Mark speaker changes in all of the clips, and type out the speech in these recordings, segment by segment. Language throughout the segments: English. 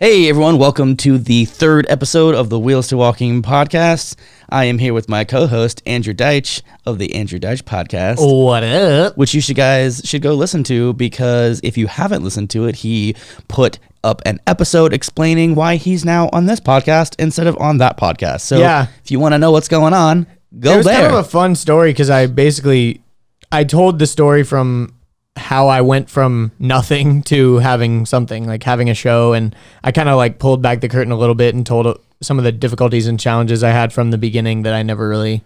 Speaker 1: Hey everyone, welcome to the third episode of the Wheels to Walking podcast. I am here with my co-host Andrew Deitch of the Andrew Deitch podcast.
Speaker 2: What up?
Speaker 1: Which you guys should go listen to, because if you haven't listened to it, he put up an episode explaining why he's now on this podcast instead of on that podcast. So if you want to know what's going on, go there. It was
Speaker 2: kind of a fun story because I told the story from how I went from nothing to having something, like having a show, and I kind of like pulled back the curtain a little bit and told some of the difficulties and challenges I had from the beginning that I never really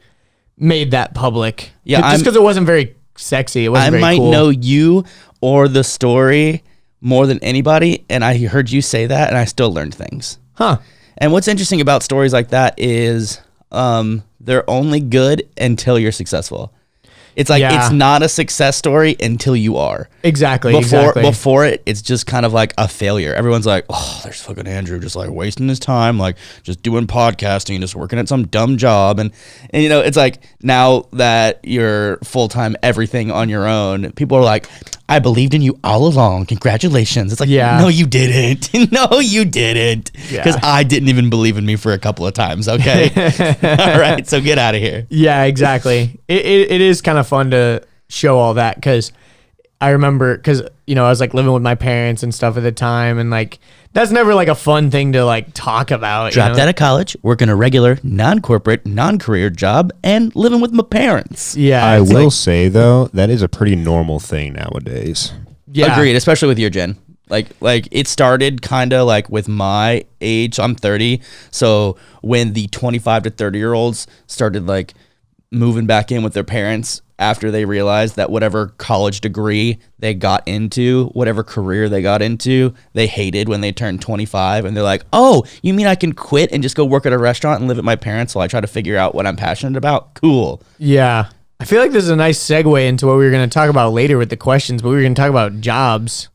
Speaker 2: made that public. Yeah, just because it wasn't very sexy. It wasn't very cool.
Speaker 1: I might know you or the story more than anybody, and I heard you say that, and I still learned things.
Speaker 2: Huh.
Speaker 1: And what's interesting about stories like that is they're only good until you're successful. It's like, it's not a success story until you are.
Speaker 2: Exactly.
Speaker 1: Before it, it's just kind of like a failure. Everyone's like, oh, there's fucking Andrew just like wasting his time, like just doing podcasting, just working at some dumb job. And you know, it's like now that you're full-time everything on your own, people are like, I believed in you all along. Congratulations. It's like, no, you didn't. No, you didn't. Because I didn't even believe in me for a couple of times. Okay. All right. So get out of here.
Speaker 2: Yeah, exactly. It is kind of fun to show all that, because I remember, because, you know, I was like living with my parents and stuff at the time, and like that's never like a fun thing to like talk about.
Speaker 1: Dropped out of college, working a regular non-corporate, non-career job, and living with my parents.
Speaker 3: Yeah, I will say though, that is a pretty normal thing nowadays.
Speaker 1: Yeah, agreed, especially with your gen. Like it started kind of like with my age. I'm 30, so when the 25 to 30-year-olds started like moving back in with their parents after they realized that whatever college degree they got into, whatever career they got into, they hated when they turned 25, and they're like, oh, you mean I can quit and just go work at a restaurant and live at my parents while I try to figure out what I'm passionate about? Cool.
Speaker 2: Yeah. I feel like this is a nice segue into what we were going to talk about later with the questions, but we were going to talk about jobs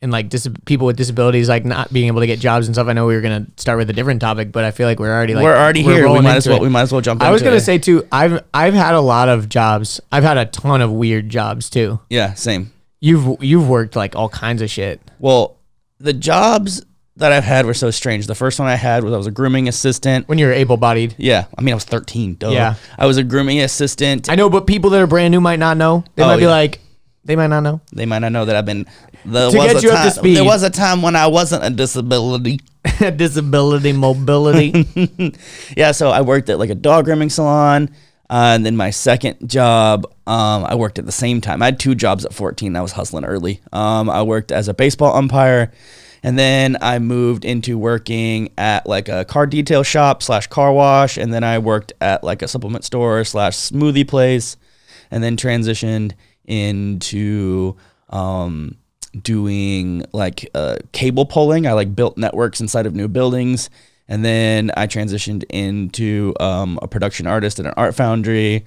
Speaker 2: and like people with disabilities, like not being able to get jobs and stuff. I know we were going to start with a different topic, but I feel like we're already
Speaker 1: here. We might as well jump into it.
Speaker 2: I was going to say too, I've had a lot of jobs. I've had a ton of weird jobs too.
Speaker 1: Yeah, same.
Speaker 2: You've worked like all kinds of shit.
Speaker 1: Well, the jobs that I've had were so strange. The first one I had was I was a grooming assistant.
Speaker 2: When you were able-bodied.
Speaker 1: Yeah. I mean, I was 13. Duh.
Speaker 2: Yeah.
Speaker 1: I was a grooming assistant.
Speaker 2: I know, but people that are brand new might not know. They might be like, they might not know.
Speaker 1: They might not know that I've been...
Speaker 2: Up to speed.
Speaker 1: There was a time when I wasn't a disability.
Speaker 2: Disability mobility.
Speaker 1: Yeah, so I worked at like a dog grooming salon. And then my second job, I worked at the same time. I had two jobs at 14. I was hustling early. I worked as a baseball umpire. And then I moved into working at like a car detail shop / car wash. And then I worked at like a supplement store / smoothie place. And then transitioned into... doing like cable pulling. I like built networks inside of new buildings, and then I transitioned into a production artist at an art foundry,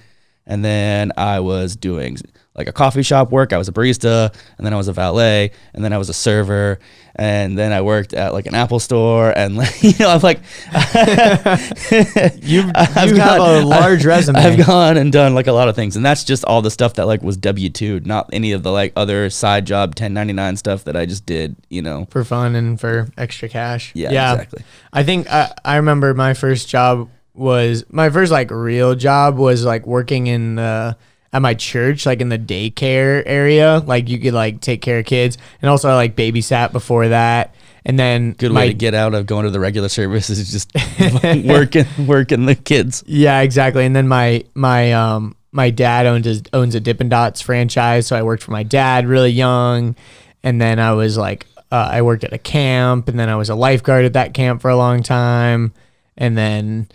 Speaker 1: and then I was doing like a coffee shop work. I was a barista, and then I was a valet, and then I was a server, and then I worked at like an Apple store, and I'm like,
Speaker 2: you have a large resume.
Speaker 1: I've gone and done like a lot of things, and that's just all the stuff that like was W-2, not any of the like other side job 1099 stuff that I just did,
Speaker 2: for fun and for extra cash.
Speaker 1: Yeah, exactly.
Speaker 2: I think I remember my first like real job was like working in at my church, like in the daycare area. Like you could like take care of kids, and also I like babysat before that. And then
Speaker 1: good way to get out of going to the regular service is just working the kids.
Speaker 2: Yeah, exactly. And then my dad owns a Dippin' Dots franchise, so I worked for my dad really young. And then I was like, I worked at a camp, and then I was a lifeguard at that camp for a long time. And then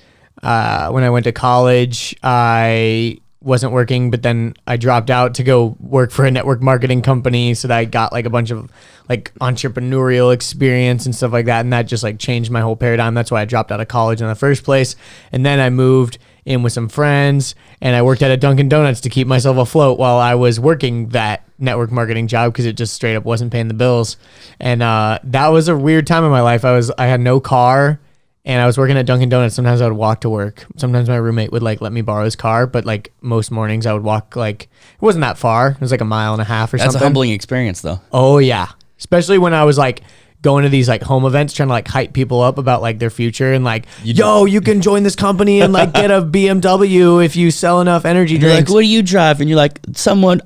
Speaker 2: when I went to college, I wasn't working, but then I dropped out to go work for a network marketing company, so that I got like a bunch of like entrepreneurial experience and stuff like that, and that just like changed my whole paradigm. That's why I dropped out of college in the first place. And then I moved in with some friends, and I worked at a Dunkin' Donuts to keep myself afloat while I was working that network marketing job, because it just straight up wasn't paying the bills. And that was a weird time in my life. I had no car, and I was working at Dunkin' Donuts. Sometimes I would walk to work. Sometimes my roommate would like let me borrow his car, but like most mornings I would walk, like it wasn't that far. It was like a mile and a half or something.
Speaker 1: That's a humbling experience though.
Speaker 2: Oh yeah. Especially when I was like going to these like home events, trying to like hype people up about like their future and like, you can join this company and like get a BMW if you sell enough energy
Speaker 1: You're
Speaker 2: drinks.
Speaker 1: like, what do you drive? And you're like,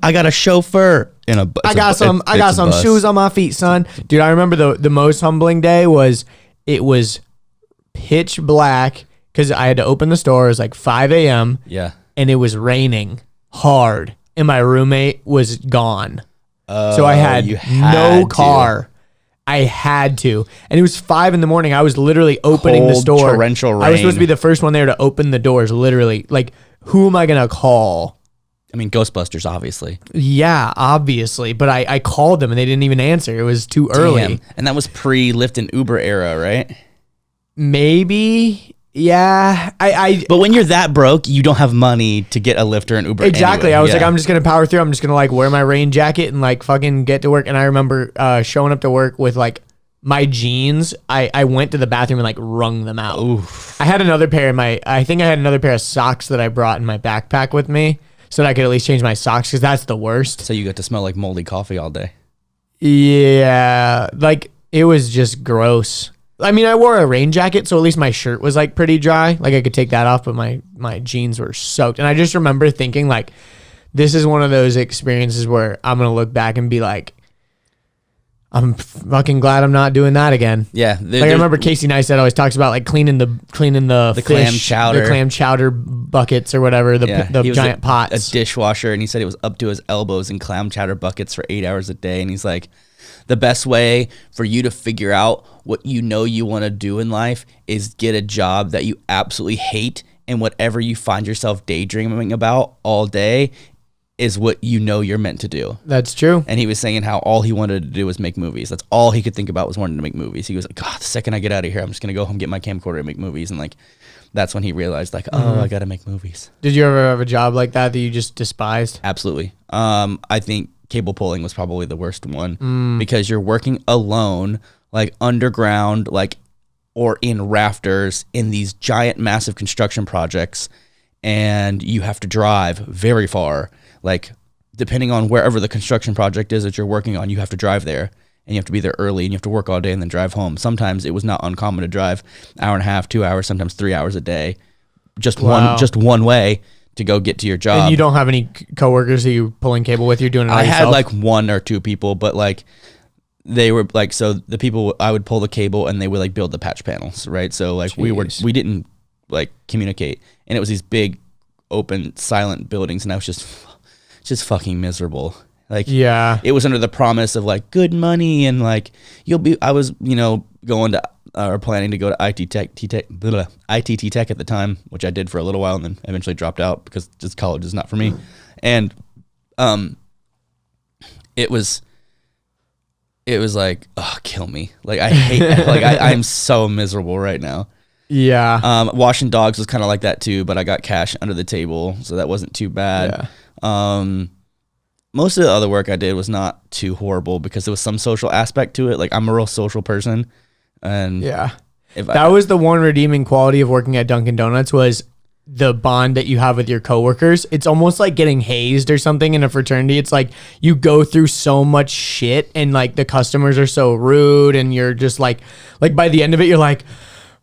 Speaker 1: I got a chauffeur in a.
Speaker 2: I got some shoes on my feet, son. Dude, I remember the most humbling day was it was pitch black because I had to open the store. It was like 5 a.m.
Speaker 1: Yeah.
Speaker 2: And it was raining hard, and my roommate was gone. So I had no car. I had to. And it was 5 a.m. I was literally opening the store.
Speaker 1: Torrential rain.
Speaker 2: I was supposed to be the first one there to open the doors, literally. Like, who am I going to call?
Speaker 1: I mean, Ghostbusters, obviously.
Speaker 2: Yeah, obviously. But I called them, and they didn't even answer. It was too early.
Speaker 1: Damn. And that was pre-Lyft and Uber era, right?
Speaker 2: Maybe. Yeah,
Speaker 1: But when you're that broke, you don't have money to get a Lyft or an Uber.
Speaker 2: Exactly.
Speaker 1: Anyway.
Speaker 2: I was like, I'm just gonna power through. I'm just gonna like wear my rain jacket and like fucking get to work. And I remember showing up to work with like my jeans. I went to the bathroom and like wrung them out.
Speaker 1: Oof.
Speaker 2: I had another pair I think I had another pair of socks that I brought in my backpack with me so that I could at least change my socks because that's the worst.
Speaker 1: So you got to smell like moldy coffee all day.
Speaker 2: Yeah, like it was just gross. I mean, I wore a rain jacket, so at least my shirt was like pretty dry. Like I could take that off, but my jeans were soaked. And I just remember thinking like, this is one of those experiences where I'm going to look back and be like, I'm fucking glad I'm not doing that again.
Speaker 1: Yeah.
Speaker 2: Like I remember Casey Neistat always talks about like cleaning the fish,
Speaker 1: clam chowder.
Speaker 2: the clam chowder buckets or whatever, the
Speaker 1: He was
Speaker 2: giant pots.
Speaker 1: A dishwasher, and he said it was up to his elbows in clam chowder buckets for 8 hours a day. And he's like, the best way for you to figure out what you know you want to do in life is get a job that you absolutely hate, and whatever you find yourself daydreaming about all day is what you know you're meant to do.
Speaker 2: That's true.
Speaker 1: And he was saying how all he wanted to do was make movies. That's all he could think about was wanting to make movies. He was like, God, the second I get out of here, I'm just going to go home, get my camcorder and make movies. And like, that's when he realized like, I got to make movies.
Speaker 2: Did you ever have a job like that you just despised?
Speaker 1: Absolutely. I think cable pulling was probably the worst one because you're working alone, like underground, like, or in rafters in these giant, massive construction projects. And you have to drive very far. Like, depending on wherever the construction project is that you're working on, you have to drive there, and you have to be there early, and you have to work all day and then drive home. Sometimes it was not uncommon to drive hour and a half, 2 hours, sometimes 3 hours a day, just one way to go get to your job.
Speaker 2: And you don't have any coworkers that you're pulling cable with? You're doing it all yourself?
Speaker 1: I had like one or two people, but like they were like, so the people, I would pull the cable and they would like build the patch panels, right? So like we didn't like communicate, and it was these big open silent buildings, and I was just fucking miserable. Like, yeah, it was under the promise of like good money and like I was, going to or planning to go to ITT Tech at the time, which I did for a little while and then eventually dropped out because just college is not for me. And it was like, oh, kill me. Like I hate like I'm so miserable right now.
Speaker 2: Yeah.
Speaker 1: Washing dogs was kind of like that too, but I got cash under the table, so that wasn't too bad. Yeah. Most of the other work I did was not too horrible because there was some social aspect to it. Like I'm a real social person, and
Speaker 2: yeah, that was the one redeeming quality of working at Dunkin' Donuts was the bond that you have with your coworkers. It's almost like getting hazed or something in a fraternity. It's like you go through so much shit, and like the customers are so rude, and you're just like by the end of it, you're like,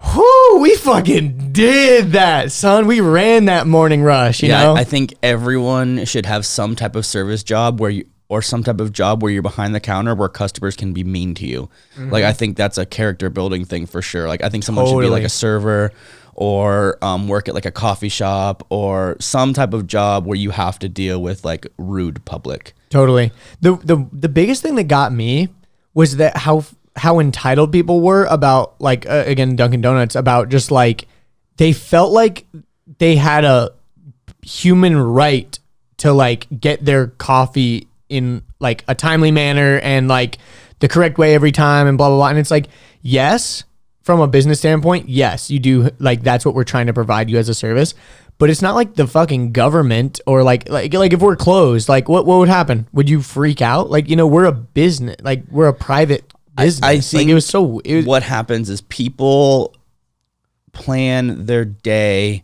Speaker 2: whoo, we fucking did that, son. We ran that morning rush, you know?
Speaker 1: I think everyone should have some type of service job or some type of job where you're behind the counter where customers can be mean to you. Mm-hmm. Like, I think that's a character building thing for sure. Like, I think someone should be like a server or work at like a coffee shop or some type of job where you have to deal with like rude public.
Speaker 2: Totally. The biggest thing that got me was that how entitled people were about like again Dunkin' Donuts, about just like they felt like they had a human right to like get their coffee in like a timely manner and like the correct way every time and blah blah blah. And it's like, yes, from a business standpoint, yes, you do, like that's what we're trying to provide you as a service, but it's not like the fucking government or like if we're closed, like what would happen? Would you freak out? Like, we're a business, like we're a private business.
Speaker 1: I think
Speaker 2: like
Speaker 1: what happens is people plan their day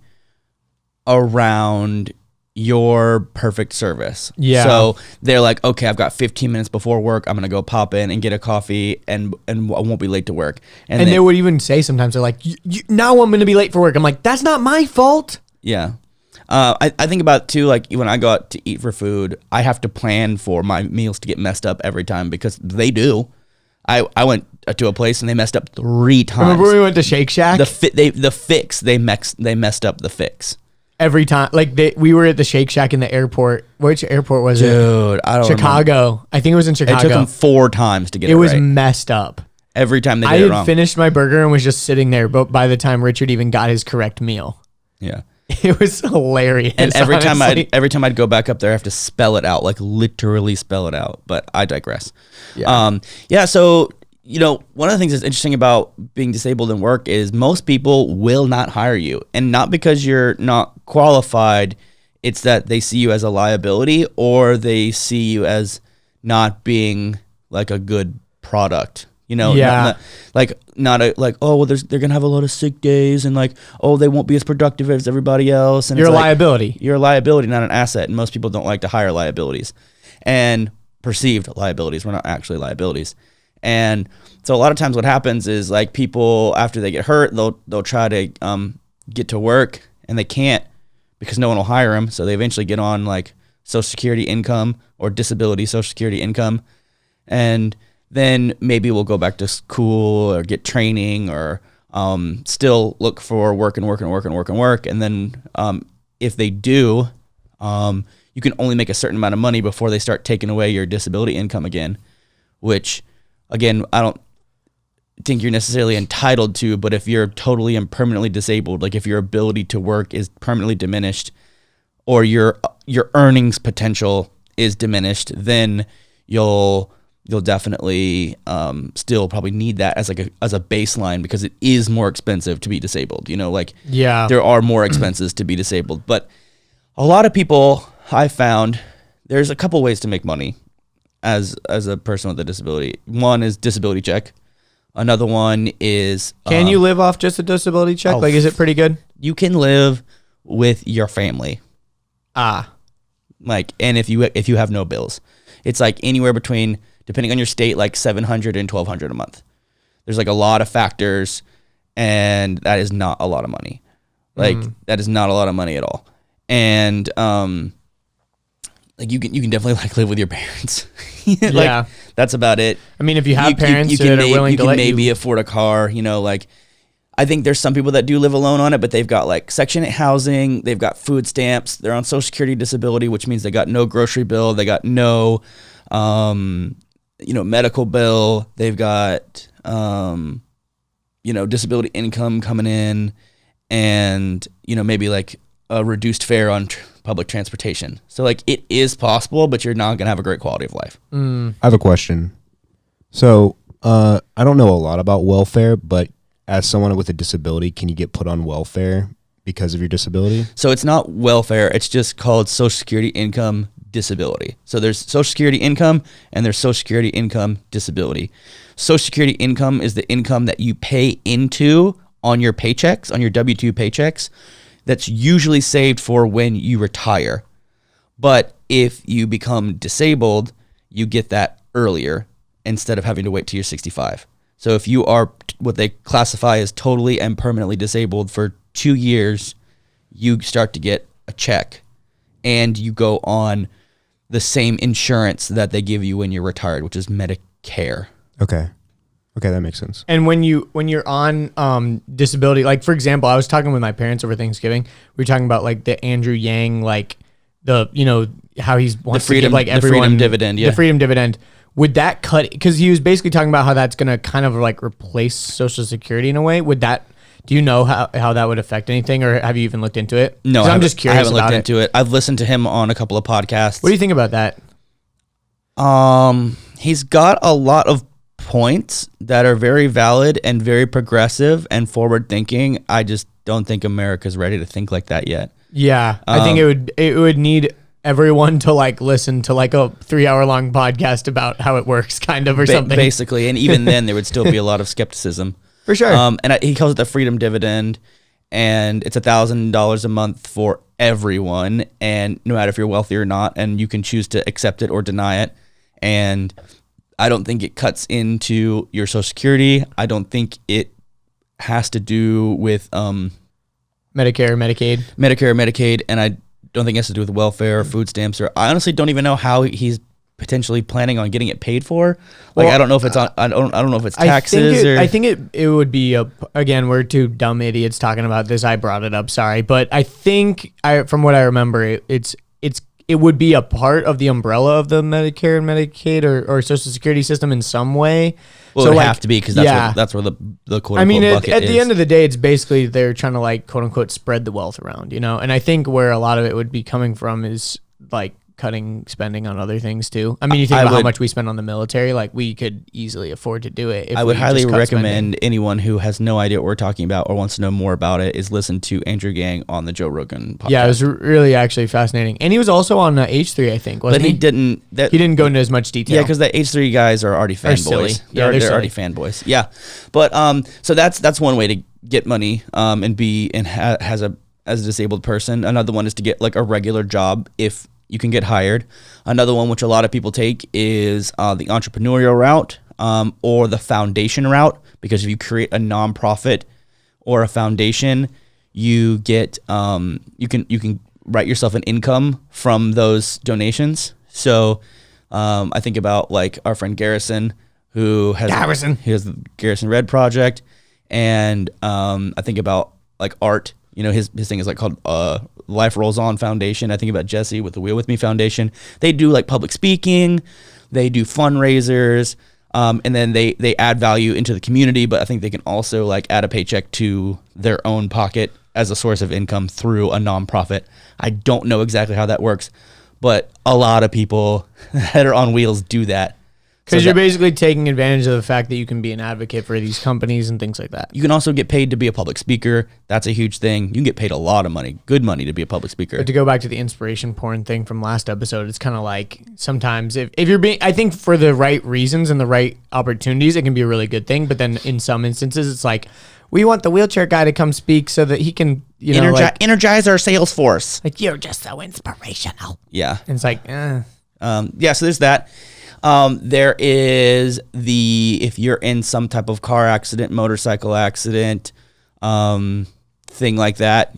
Speaker 1: around your perfect service.
Speaker 2: Yeah.
Speaker 1: So they're like, okay, I've got 15 minutes before work. I'm gonna go pop in and get a coffee, and I won't be late to work.
Speaker 2: And they would even say sometimes they're like, now I'm gonna be late for work. I'm like, that's not my fault.
Speaker 1: Yeah. I think about too, like when I go out to eat for food, I have to plan for my meals to get messed up every time because they do. I went to a place and they messed up 3 times.
Speaker 2: Remember when we went to Shake Shack?
Speaker 1: They messed up the fix.
Speaker 2: Every time, like we were at the Shake Shack in the airport. Which airport was it?
Speaker 1: Dude, I don't
Speaker 2: Chicago.
Speaker 1: remember.
Speaker 2: I think it was in Chicago.
Speaker 1: It took them 4 times to get it
Speaker 2: was
Speaker 1: right.
Speaker 2: messed up.
Speaker 1: Every time they
Speaker 2: I
Speaker 1: did it
Speaker 2: had
Speaker 1: wrong.
Speaker 2: finished my burger and was just sitting there, but by the time Richard even got his correct meal,
Speaker 1: Yeah.
Speaker 2: it was hilarious.
Speaker 1: And every time
Speaker 2: honestly.
Speaker 1: I'd go back up there, I have to spell it out, like literally spell it out. But I digress.
Speaker 2: Yeah.
Speaker 1: So one of the things that's interesting about being disabled in work is most people will not hire you, and not because you're not qualified. It's that they see you as a liability, or they see you as not being like a good product.
Speaker 2: Yeah.
Speaker 1: They're gonna have a lot of sick days, and like, oh, they won't be as productive as everybody else. And
Speaker 2: You're
Speaker 1: it's
Speaker 2: a
Speaker 1: like,
Speaker 2: liability.
Speaker 1: You're a liability, not an asset. And most people don't like to hire liabilities, and perceived liabilities. We're not actually liabilities. And so a lot of times what happens is like people, after they get hurt, they'll try to get to work, and they can't because no one will hire them. So they eventually get on like Social Security income or disability Social Security income, and then maybe we'll go back to school or get training, or still look for work. And then if they do, you can only make a certain amount of money before they start taking away your disability income again, which, again, I don't think you're necessarily entitled to. But if you're totally and permanently disabled, like if your ability to work is permanently diminished, or your earnings potential is diminished, then you'll definitely still probably need that as a baseline, because it is more expensive to be disabled.
Speaker 2: Yeah.
Speaker 1: There are more expenses to be disabled. But a lot of people, I found, there's a couple ways to make money as a person with a disability. One is disability check. Another one is
Speaker 2: Can you live off just a disability check? Like, is it pretty good?
Speaker 1: You can live with your family. Like, and if you have no bills, it's like anywhere between, depending on your state, like $700 and $1,200 a month. There's like a lot of factors, and that is not a lot of money. Like that is not a lot of money at all. And like you can definitely like live with your parents. Like,
Speaker 2: yeah,
Speaker 1: that's about it.
Speaker 2: I mean, if you have parents that are willing to let
Speaker 1: maybe afford a car. Like, I think there's some people that do live alone on it, but they've got like Section 8 housing, they've got food stamps, they're on Social Security disability, which means they got no grocery bill, they got no medical bill, they've got disability income coming in, and maybe like a reduced fare on public transportation. So like it is possible, but you're not gonna have a great quality of life.
Speaker 3: I have a question. So I don't know a lot about welfare, but as someone with a disability, can you get put on welfare because of your disability?
Speaker 1: So it's not welfare, it's just called Social Security income disability. So there's Social Security income and there's Social Security income disability. Social Security income is the income that you pay into on your paychecks, on your W-2 paychecks, that's usually saved for when you retire. But if you become disabled, you get that earlier instead of having to wait till you're 65. So if you are what they classify as totally and permanently disabled for 2 years, you start to get a check, and you go on the same insurance that they give you when you're retired, which is Medicare.
Speaker 3: Okay, that makes sense.
Speaker 2: And when you're on disability, like for example, I was talking with my parents over Thanksgiving. We were talking about like the Andrew Yang, like the how he's wants to give like everyone
Speaker 1: the freedom dividend. Yeah,
Speaker 2: the freedom dividend. Would that cut? Because he was basically talking about how that's going to kind of like replace Social Security in a way. Would that? Do you know how that would affect anything, or have you even looked into it?
Speaker 1: No,
Speaker 2: I'm just curious.
Speaker 1: I haven't looked into it. I've listened to him on a couple of podcasts.
Speaker 2: What do you think about that?
Speaker 1: He's got a lot of points that are very valid and very progressive and forward thinking. I just don't think America's ready to think like that yet.
Speaker 2: Yeah, I think it would need everyone to like listen to like a 3-hour long podcast about how it works, kind of, or something.
Speaker 1: Basically, and even then there would still be a lot of skepticism.
Speaker 2: For sure.
Speaker 1: And he calls it the freedom dividend. and it's $1,000 a month for everyone, and no matter if you're wealthy or not, and you can choose to accept it or deny it. And I don't think it cuts into your Social Security. I don't think it has to do with
Speaker 2: Medicare,
Speaker 1: Medicaid, and I don't think it has to do with welfare or food stamps. Or I honestly don't even know how he's potentially planning on getting it paid for. Like, well, I don't know if it's on. I don't know if it's taxes.
Speaker 2: I think it would be again. We're two dumb idiots talking about this. I brought it up. Sorry, but I think from what I remember, it would be a part of the umbrella of the Medicare and Medicaid or Social Security system in some way.
Speaker 1: Well, so it would have to be because that's where the quote unquote bucket
Speaker 2: at
Speaker 1: is.
Speaker 2: the end of the day, it's basically they're trying to like quote unquote spread the wealth around, you know. And I think where a lot of it would be coming from is like cutting spending on other things too. I mean, you think about how much we spend on the military, like we could easily afford to do it.
Speaker 1: I would highly recommend anyone who has no idea what we're talking about or wants to know more about it is listen to Andrew Gang on the Joe Rogan podcast.
Speaker 2: Yeah, it was really actually fascinating. And he was also on H3, I think, wasn't he?
Speaker 1: But he didn't go
Speaker 2: into as much detail.
Speaker 1: Yeah, because the H3 guys are already fanboys. They're already fanboys. Yeah. But so that's one way to get money as a disabled person. Another one is to get like a regular job if you can get hired. Another one, which a lot of people take, is the entrepreneurial route or the foundation route. Because if you create a nonprofit or a foundation, you get you can write yourself an income from those donations. So I think about like our friend Garrison, who has the Garrison Red Project, and I think about like Art. You know, his thing is like called Life Rolls On Foundation. I think about Jesse with the Wheel With Me Foundation. They do like public speaking, they do fundraisers, and then they add value into the community. But I think they can also like add a paycheck to their own pocket as a source of income through a nonprofit. I don't know exactly how that works, but a lot of people that are on wheels do that.
Speaker 2: Because you're basically taking advantage of the fact that you can be an advocate for these companies and things like that.
Speaker 1: You can also get paid to be a public speaker. That's a huge thing. You can get paid a lot of money, good money, to be a public speaker.
Speaker 2: But to go back to the inspiration porn thing from last episode, it's kind of like sometimes if you're being, I think for the right reasons and the right opportunities, it can be a really good thing. But then in some instances, it's like, we want the wheelchair guy to come speak so that he can,
Speaker 1: energize our sales force.
Speaker 2: Like, you're just so inspirational.
Speaker 1: Yeah.
Speaker 2: And it's like,
Speaker 1: so there's that. There is if you're in some type of car accident, motorcycle accident, thing like that,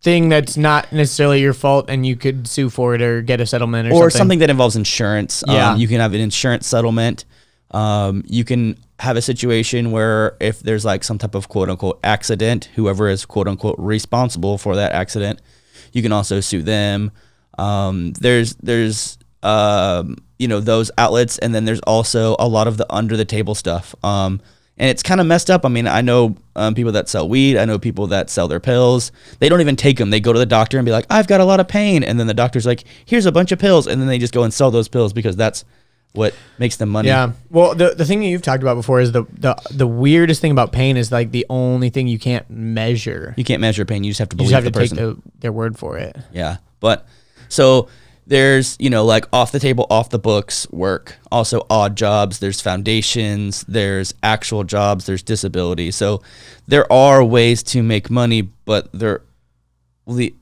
Speaker 2: thing that's not necessarily your fault and you could sue for it or get a settlement or
Speaker 1: something that involves insurance.
Speaker 2: Yeah.
Speaker 1: You can have an insurance settlement. You can have a situation where if there's like some type of quote unquote accident, whoever is quote unquote responsible for that accident, you can also sue them. There's those outlets, and then there's also a lot of the under the table stuff. And it's kind of messed up. I mean, I know people that sell weed. I know people that sell their pills. They don't even take them. They go to the doctor and be like, I've got a lot of pain. And then the doctor's like, here's a bunch of pills. And then they just go and sell those pills because that's what makes them money.
Speaker 2: Yeah. Well, the thing that you've talked about before is the weirdest thing about pain is like the only thing you can't measure.
Speaker 1: You can't measure pain. You just have to believe the person.
Speaker 2: You just have to take their word for it.
Speaker 1: Yeah. But so there's, like off the table, off the books work, also odd jobs, there's foundations, there's actual jobs, there's disability. So there are ways to make money, but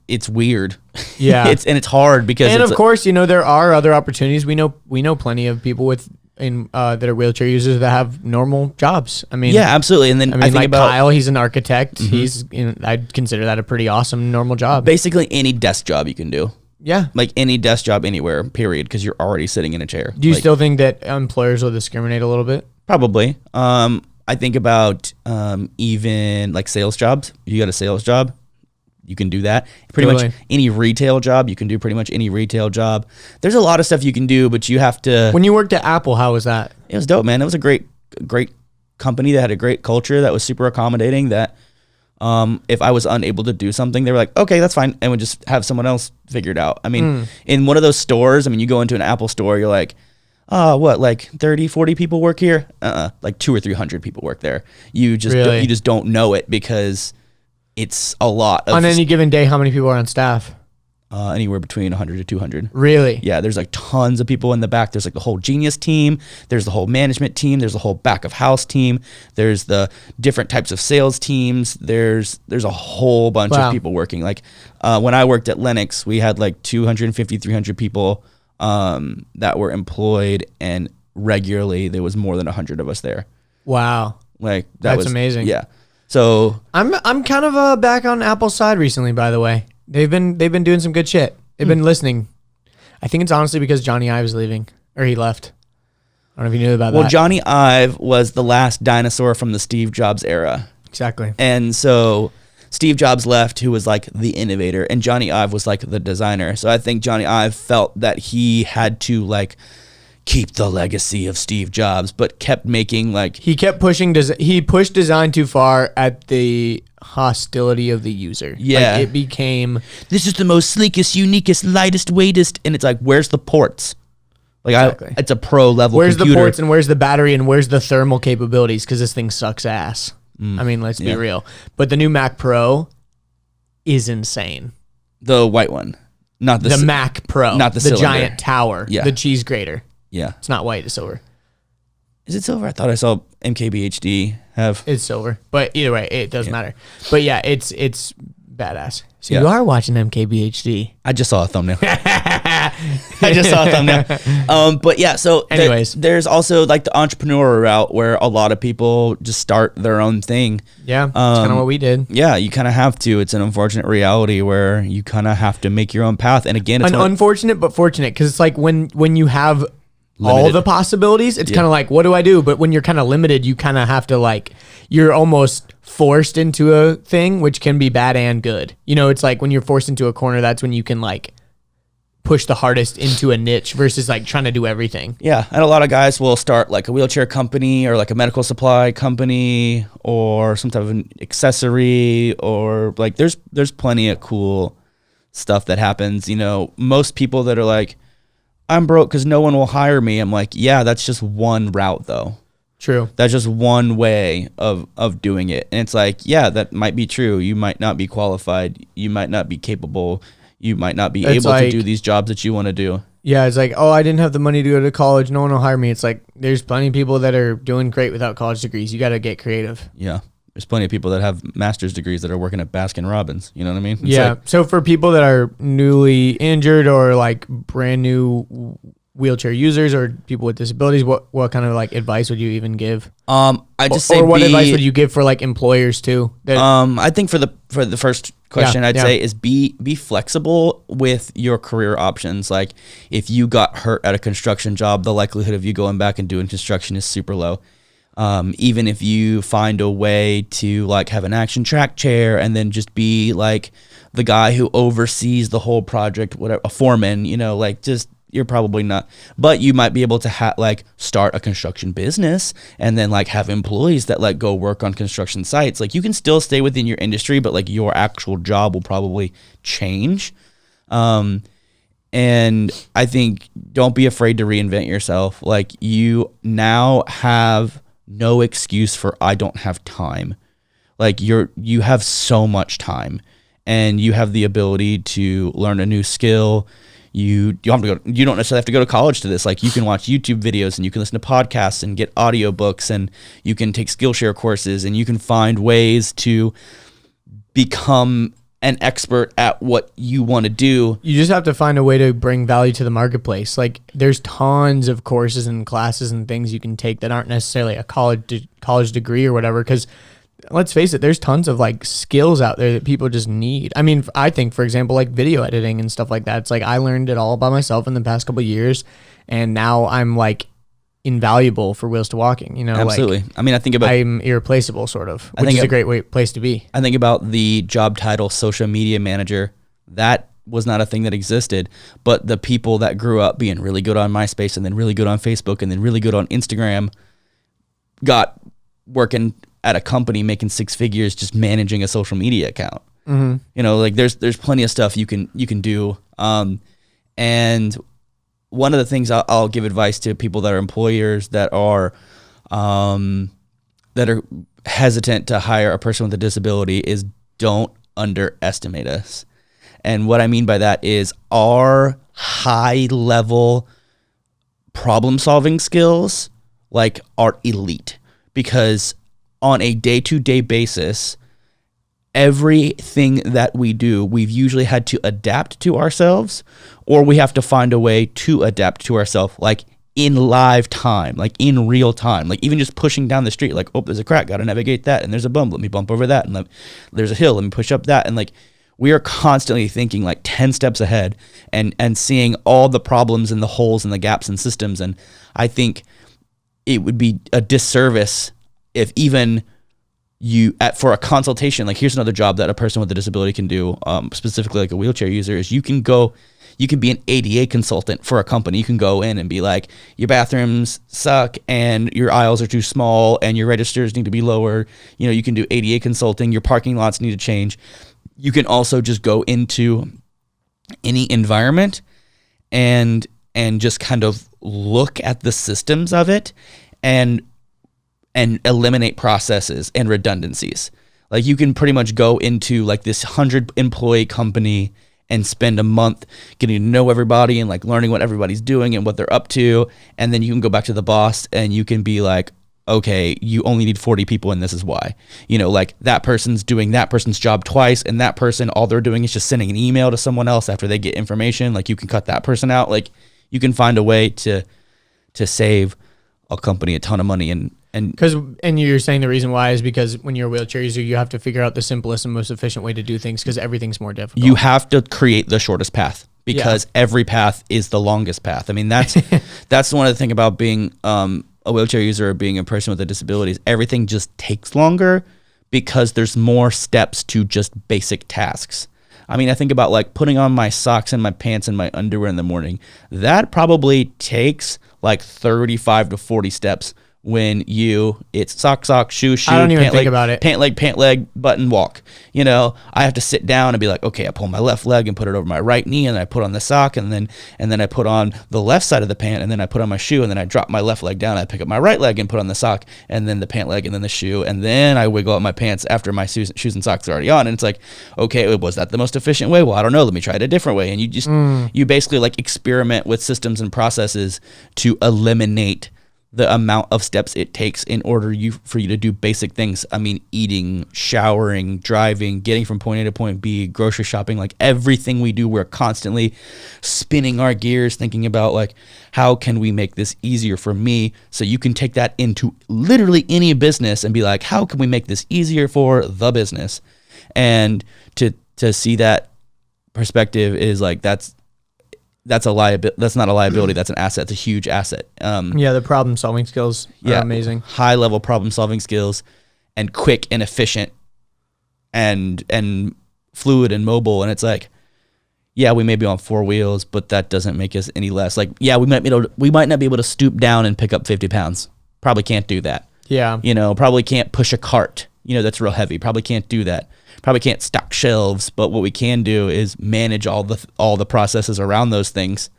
Speaker 1: it's weird.
Speaker 2: Yeah.
Speaker 1: it's hard because
Speaker 2: of course, there are other opportunities. We know plenty of people that are wheelchair users that have normal jobs. I mean,
Speaker 1: yeah, absolutely. And then I think
Speaker 2: like
Speaker 1: about
Speaker 2: Kyle, he's an architect. Mm-hmm. I'd consider that a pretty awesome normal job.
Speaker 1: Basically any desk job you can do.
Speaker 2: Yeah.
Speaker 1: Like any desk job anywhere, period, because you're already sitting in a chair.
Speaker 2: Do you still think that employers will discriminate a little bit?
Speaker 1: Probably. I think about even like sales jobs. If you got a sales job, you can do that. Pretty much any retail job, you can do pretty much any retail job. There's a lot of stuff you can do, but you have to...
Speaker 2: When you worked at Apple, how was that?
Speaker 1: It was dope, man. It was a great company that had a great culture that was super accommodating that... if I was unable to do something, they were like, okay, that's fine. And would just have someone else figure it out. I mean, in one of those stores, you go into an Apple store, you're like, like 30, 40 people work here? Like 200 or 300 people work there. You just don't know it because it's a lot.
Speaker 2: On any given day, how many people are on staff?
Speaker 1: anywhere between 100 to 200.
Speaker 2: Really?
Speaker 1: Yeah, there's like tons of people in the back. There's like the whole genius team. There's the whole management team. There's the whole back of house team. There's the different types of sales teams. There's a whole bunch of people working. Like when I worked at Lennox, we had like 250, 300 people that were employed, and regularly there was more than 100 of us there.
Speaker 2: Wow.
Speaker 1: Like
Speaker 2: that's amazing.
Speaker 1: Yeah. So
Speaker 2: I'm kind of back on Apple's side recently, by the way. They've been doing some good shit. They've been listening. I think it's honestly because Johnny Ive is leaving, or he left. I don't know if you knew about that.
Speaker 1: Well, Johnny Ive was the last dinosaur from the Steve Jobs era.
Speaker 2: Exactly.
Speaker 1: And so Steve Jobs left, who was like the innovator, and Johnny Ive was like the designer. So I think Johnny Ive felt that he had to like keep the legacy of Steve Jobs, but kept making like...
Speaker 2: He kept pushing... He pushed design too far at the hostility of the user.
Speaker 1: Yeah.
Speaker 2: Like it became...
Speaker 1: This is the most sleekest, uniquest, lightest, weightest... And it's like, where's the ports? Like
Speaker 2: Exactly.
Speaker 1: it's a pro level
Speaker 2: Where's
Speaker 1: computer.
Speaker 2: the ports and where's the battery and where's the thermal capabilities? Because this thing sucks ass. I mean, let's be real. But the new Mac Pro is insane.
Speaker 1: The white one. Not the...
Speaker 2: The Mac Pro.
Speaker 1: Not the
Speaker 2: The
Speaker 1: cylinder.
Speaker 2: giant tower.
Speaker 1: Yeah.
Speaker 2: The cheese grater.
Speaker 1: Yeah.
Speaker 2: It's not white, it's silver.
Speaker 1: Is it silver? I thought I saw MKBHD have...
Speaker 2: It's silver. But either way, it doesn't matter. But yeah, it's badass. So
Speaker 1: Yeah.
Speaker 2: you are watching MKBHD.
Speaker 1: I just saw a thumbnail. I just saw a thumbnail. But yeah, so
Speaker 2: anyways,
Speaker 1: there's also like the entrepreneur route where a lot of people just start their own thing.
Speaker 2: Yeah, that's kind of what we did.
Speaker 1: Yeah, you kind of have to. It's an unfortunate reality where you kind of have to make your own path. And again, it's
Speaker 2: unfortunate but fortunate, because it's like when you have all
Speaker 1: Limited.
Speaker 2: the possibilities, it's kind of like, what do I do? But when you're kind of limited, you kind of have to like, you're almost forced into a thing, which can be bad and good. You know, it's like when you're forced into a corner, that's when you can like push the hardest into a niche versus like trying to do everything.
Speaker 1: Yeah, and a lot of guys will start like a wheelchair company or like a medical supply company or some type of an accessory, or like there's plenty of cool stuff that happens. You know, most people that are like, I'm broke because no one will hire me. I'm like, yeah, that's just one route though.
Speaker 2: True.
Speaker 1: That's just one way of doing it. And it's like, yeah, that might be true. You might not be qualified. You might not be capable. You might not be able to do these jobs that you want to do.
Speaker 2: Yeah, it's like, oh, I didn't have the money to go to college. No one will hire me. It's like, there's plenty of people that are doing great without college degrees. You got to get creative.
Speaker 1: Yeah. There's plenty of people that have master's degrees that are working at Baskin Robbins. You know what I mean? It's
Speaker 2: yeah.
Speaker 1: like,
Speaker 2: so for people that are newly injured or like brand new wheelchair users or people with disabilities, what kind of like advice would you even give?
Speaker 1: I just say,
Speaker 2: or what advice would you give for like employers too?
Speaker 1: I think for the first question, I'd say is be flexible with your career options. Like if you got hurt at a construction job, the likelihood of you going back and doing construction is super low. Even if you find a way to like have an action track chair and then just be like the guy who oversees the whole project, whatever, a foreman, you know, like just, you're probably not, but you might be able to like start a construction business and then like have employees that like go work on construction sites. Like you can still stay within your industry, but like your actual job will probably change. And I think don't be afraid to reinvent yourself. Like you now have no excuse for I don't have time. Like you have so much time and you have the ability to learn a new skill. You don't necessarily have to go to college to this. Like you can watch YouTube videos and you can listen to podcasts and get audiobooks and you can take Skillshare courses and you can find ways to become an expert at what you want to do.
Speaker 2: You just have to find a way to bring value to the marketplace. Like there's tons of courses and classes and things you can take that aren't necessarily a college degree or whatever. Because let's face it, there's tons of like skills out there that people just need. I mean, I think, for example, like video editing and stuff like that. It's like I learned it all by myself in the past couple of years, and now I'm like invaluable for Wheels to Walking. You know,
Speaker 1: absolutely.
Speaker 2: Like,
Speaker 1: I mean, I think about
Speaker 2: I'm irreplaceable, sort of, which is a great place to be.
Speaker 1: I think about the job title, social media manager. That was not a thing that existed, but the people that grew up being really good on MySpace and then really good on Facebook and then really good on Instagram got working at a company making six figures just managing a social media account.
Speaker 2: Mm-hmm.
Speaker 1: You know, like there's plenty of stuff you can do. And one of the things I'll give advice to people that are employers that are hesitant to hire a person with a disability is don't underestimate us. And what I mean by that is our high level problem solving skills like are elite, because on a day-to-day basis, everything that we do, we've usually had to adapt to ourselves, or we have to find a way to adapt to ourselves, like in live time, like in real time, like even just pushing down the street, like, oh, there's a crack, got to navigate that. And there's a bump, let me bump over that. And there's a hill, let me push up that. And like, we are constantly thinking like 10 steps ahead and seeing all the problems and the holes and the gaps in systems. And I think it would be a disservice if even for a consultation, like here's another job that a person with a disability can do, specifically like a wheelchair user, is you can be an ADA consultant for a company. You can go in and be like, your bathrooms suck and your aisles are too small and your registers need to be lower. You know, you can do ADA consulting. Your parking lots need to change. You can also just go into any environment and just kind of look at the systems of it and eliminate processes and redundancies. Like you can pretty much go into like this 100 employee company and spend a month getting to know everybody and like learning what everybody's doing and what they're up to. And then you can go back to the boss and you can be like, okay, you only need 40 people and this is why. You know, like that person's doing that person's job twice, and that person, all they're doing is just sending an email to someone else after they get information. Like you can cut that person out. Like you can find a way to save a company a ton of money. And
Speaker 2: you're saying the reason why is because when you're a wheelchair user, you have to figure out the simplest and most efficient way to do things because everything's more difficult.
Speaker 1: You have to create the shortest path because every path is the longest path. I mean, that's one of the things about being a wheelchair user or being a person with a disability is everything just takes longer because there's more steps to just basic tasks. I mean, I think about like putting on my socks and my pants and my underwear in the morning. That probably takes like 35 to 40 steps when it's sock, shoe,
Speaker 2: I don't even
Speaker 1: pant,
Speaker 2: think
Speaker 1: leg,
Speaker 2: about it.
Speaker 1: Pant, leg, button, walk. You know, I have to sit down and be like, okay, I pull my left leg and put it over my right knee, and then I put on the sock, and then I put on the left side of the pant, and then I put on my shoe, and then I drop my left leg down, and I pick up my right leg and put on the sock, and then the pant leg, and then the shoe, and then I wiggle up my pants after my shoes and socks are already on. And it's like, okay, was that the most efficient way? Well, I don't know. Let me try it a different way. And you just, you basically like experiment with systems and processes to eliminate the amount of steps it takes in order for you to do basic things. I mean, eating, showering, driving, getting from point A to point B, grocery shopping, like everything we do, we're constantly spinning our gears thinking about like, how can we make this easier for me? So you can take that into literally any business and be like, how can we make this easier for the business? And to see that perspective is like, that's a liability. That's not a liability. That's an asset. It's a huge asset.
Speaker 2: The problem solving skills are amazing.
Speaker 1: High level problem solving skills, and quick and efficient, and fluid and mobile. And it's like, yeah, we may be on four wheels, but that doesn't make us any less. Like, yeah, we might not be able to stoop down and pick up 50 pounds. Probably can't do that.
Speaker 2: Yeah.
Speaker 1: You know, probably can't push a cart. You know, that's real heavy. Probably can't do that. Probably can't stock shelves, but what we can do is manage all the processes around those things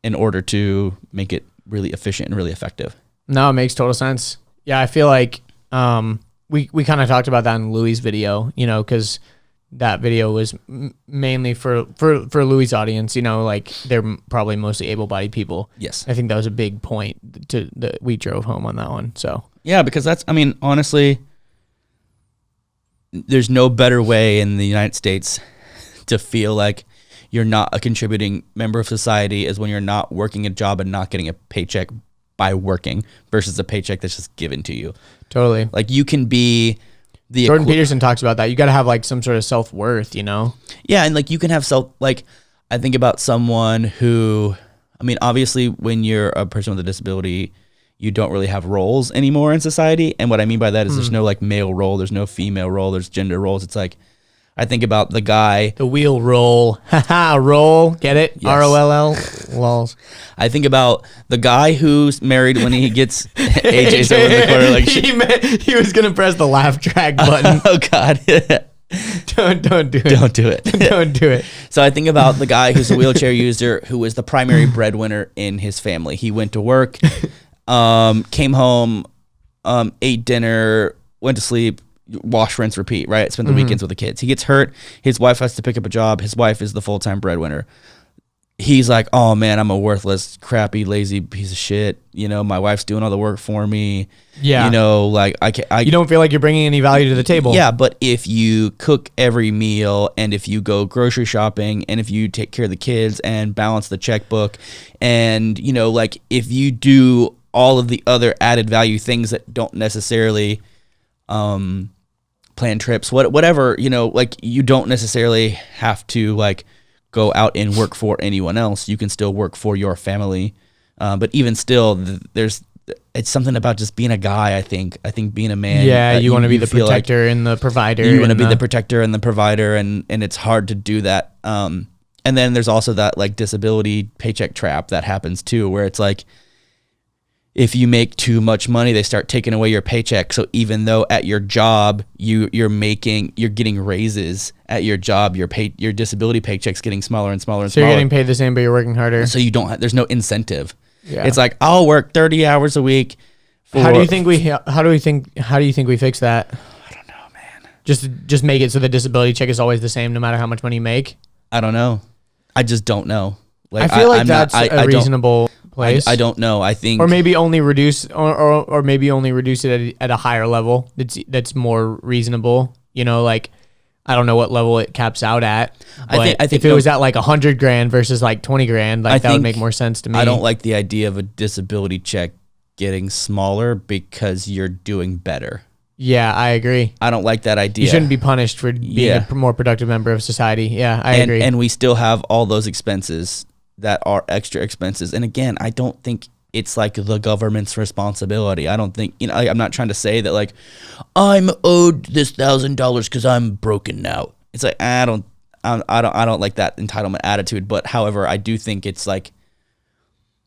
Speaker 1: in order to make it really efficient and really effective.
Speaker 2: No, it makes total sense. Yeah, I feel like we kind of talked about that in Louis' video, you know, because that video was mainly for Louis' audience, you know, like they're probably mostly able-bodied people.
Speaker 1: Yes.
Speaker 2: I think that was a big point that we drove home on that one. So
Speaker 1: yeah, because honestly, there's no better way in the United States to feel like you're not a contributing member of society is when you're not working a job and not getting a paycheck by working versus a paycheck that's just given to you.
Speaker 2: Totally.
Speaker 1: Like you can be
Speaker 2: Jordan Peterson talks about that. You got to have like some sort of self-worth, you know?
Speaker 1: Yeah. And like you can have I think about someone who, obviously when you're a person with a disability, you don't really have roles anymore in society. And what I mean by that is there's no like male role, there's no female role, there's gender roles. It's like, I think about the guy.
Speaker 2: The wheel roll. Haha, roll. Get it? Yes. R-O-L-L. Lols.
Speaker 1: I think about the guy who's married when he gets AJ's over the corner. Like
Speaker 2: he was going to press the laugh track button.
Speaker 1: Oh, God.
Speaker 2: Don't do it.
Speaker 1: Don't do it.
Speaker 2: Don't do it.
Speaker 1: So I think about the guy who's a wheelchair user who was the primary breadwinner in his family. He went to work, came home, ate dinner, went to sleep, wash, rinse, repeat, right? Spend the weekends with the kids. He gets hurt. His wife has to pick up a job. His wife is the full-time breadwinner. He's like, oh man, I'm a worthless, crappy, lazy piece of shit. You know, my wife's doing all the work for me.
Speaker 2: Yeah.
Speaker 1: You know, like
Speaker 2: you don't feel like you're bringing any value to the table.
Speaker 1: Yeah, but if you cook every meal and if you go grocery shopping and if you take care of the kids and balance the checkbook and, you know, like if you do all of the other added value things that don't necessarily plan trips, whatever, you know, like you don't necessarily have to like go out and work for anyone else. You can still work for your family. But even still, it's something about just being a guy, I think being a man.
Speaker 2: Yeah, you want to be the protector and the provider.
Speaker 1: You want to be the protector and the provider, and it's hard to do that. And then there's also that like disability paycheck trap that happens too, where it's like, if you make too much money, they start taking away your paycheck. So even though at your job you're getting raises at your job, your disability paycheck's getting smaller and smaller and smaller.
Speaker 2: So you're getting paid the same, but you're working harder.
Speaker 1: So there's no incentive.
Speaker 2: Yeah.
Speaker 1: It's like I'll work 30 hours a week.
Speaker 2: How do you think we fix that?
Speaker 1: I don't know, man.
Speaker 2: Just make it so the disability check is always the same no matter how much money you make.
Speaker 1: I don't know. I just don't know.
Speaker 2: Like I feel like that's a reasonable place.
Speaker 1: I don't know. I think,
Speaker 2: or maybe only reduce, or maybe only reduce it at a higher level. That's more reasonable. You know, like I don't know what level it caps out at. But I think if it was at like $100,000 versus like $20,000, like that would make more sense to me.
Speaker 1: I don't like the idea of a disability check getting smaller because you're doing better.
Speaker 2: Yeah, I agree.
Speaker 1: I don't like that idea.
Speaker 2: You shouldn't be punished for being a more productive member of society. Yeah, I agree.
Speaker 1: And we still have all those expenses that are extra expenses. And again, I don't think it's like the government's responsibility. I don't think, you know, I'm not trying to say that like I'm owed this $1,000 because I'm broken now. It's like I don't like that entitlement attitude. But however, I do think it's like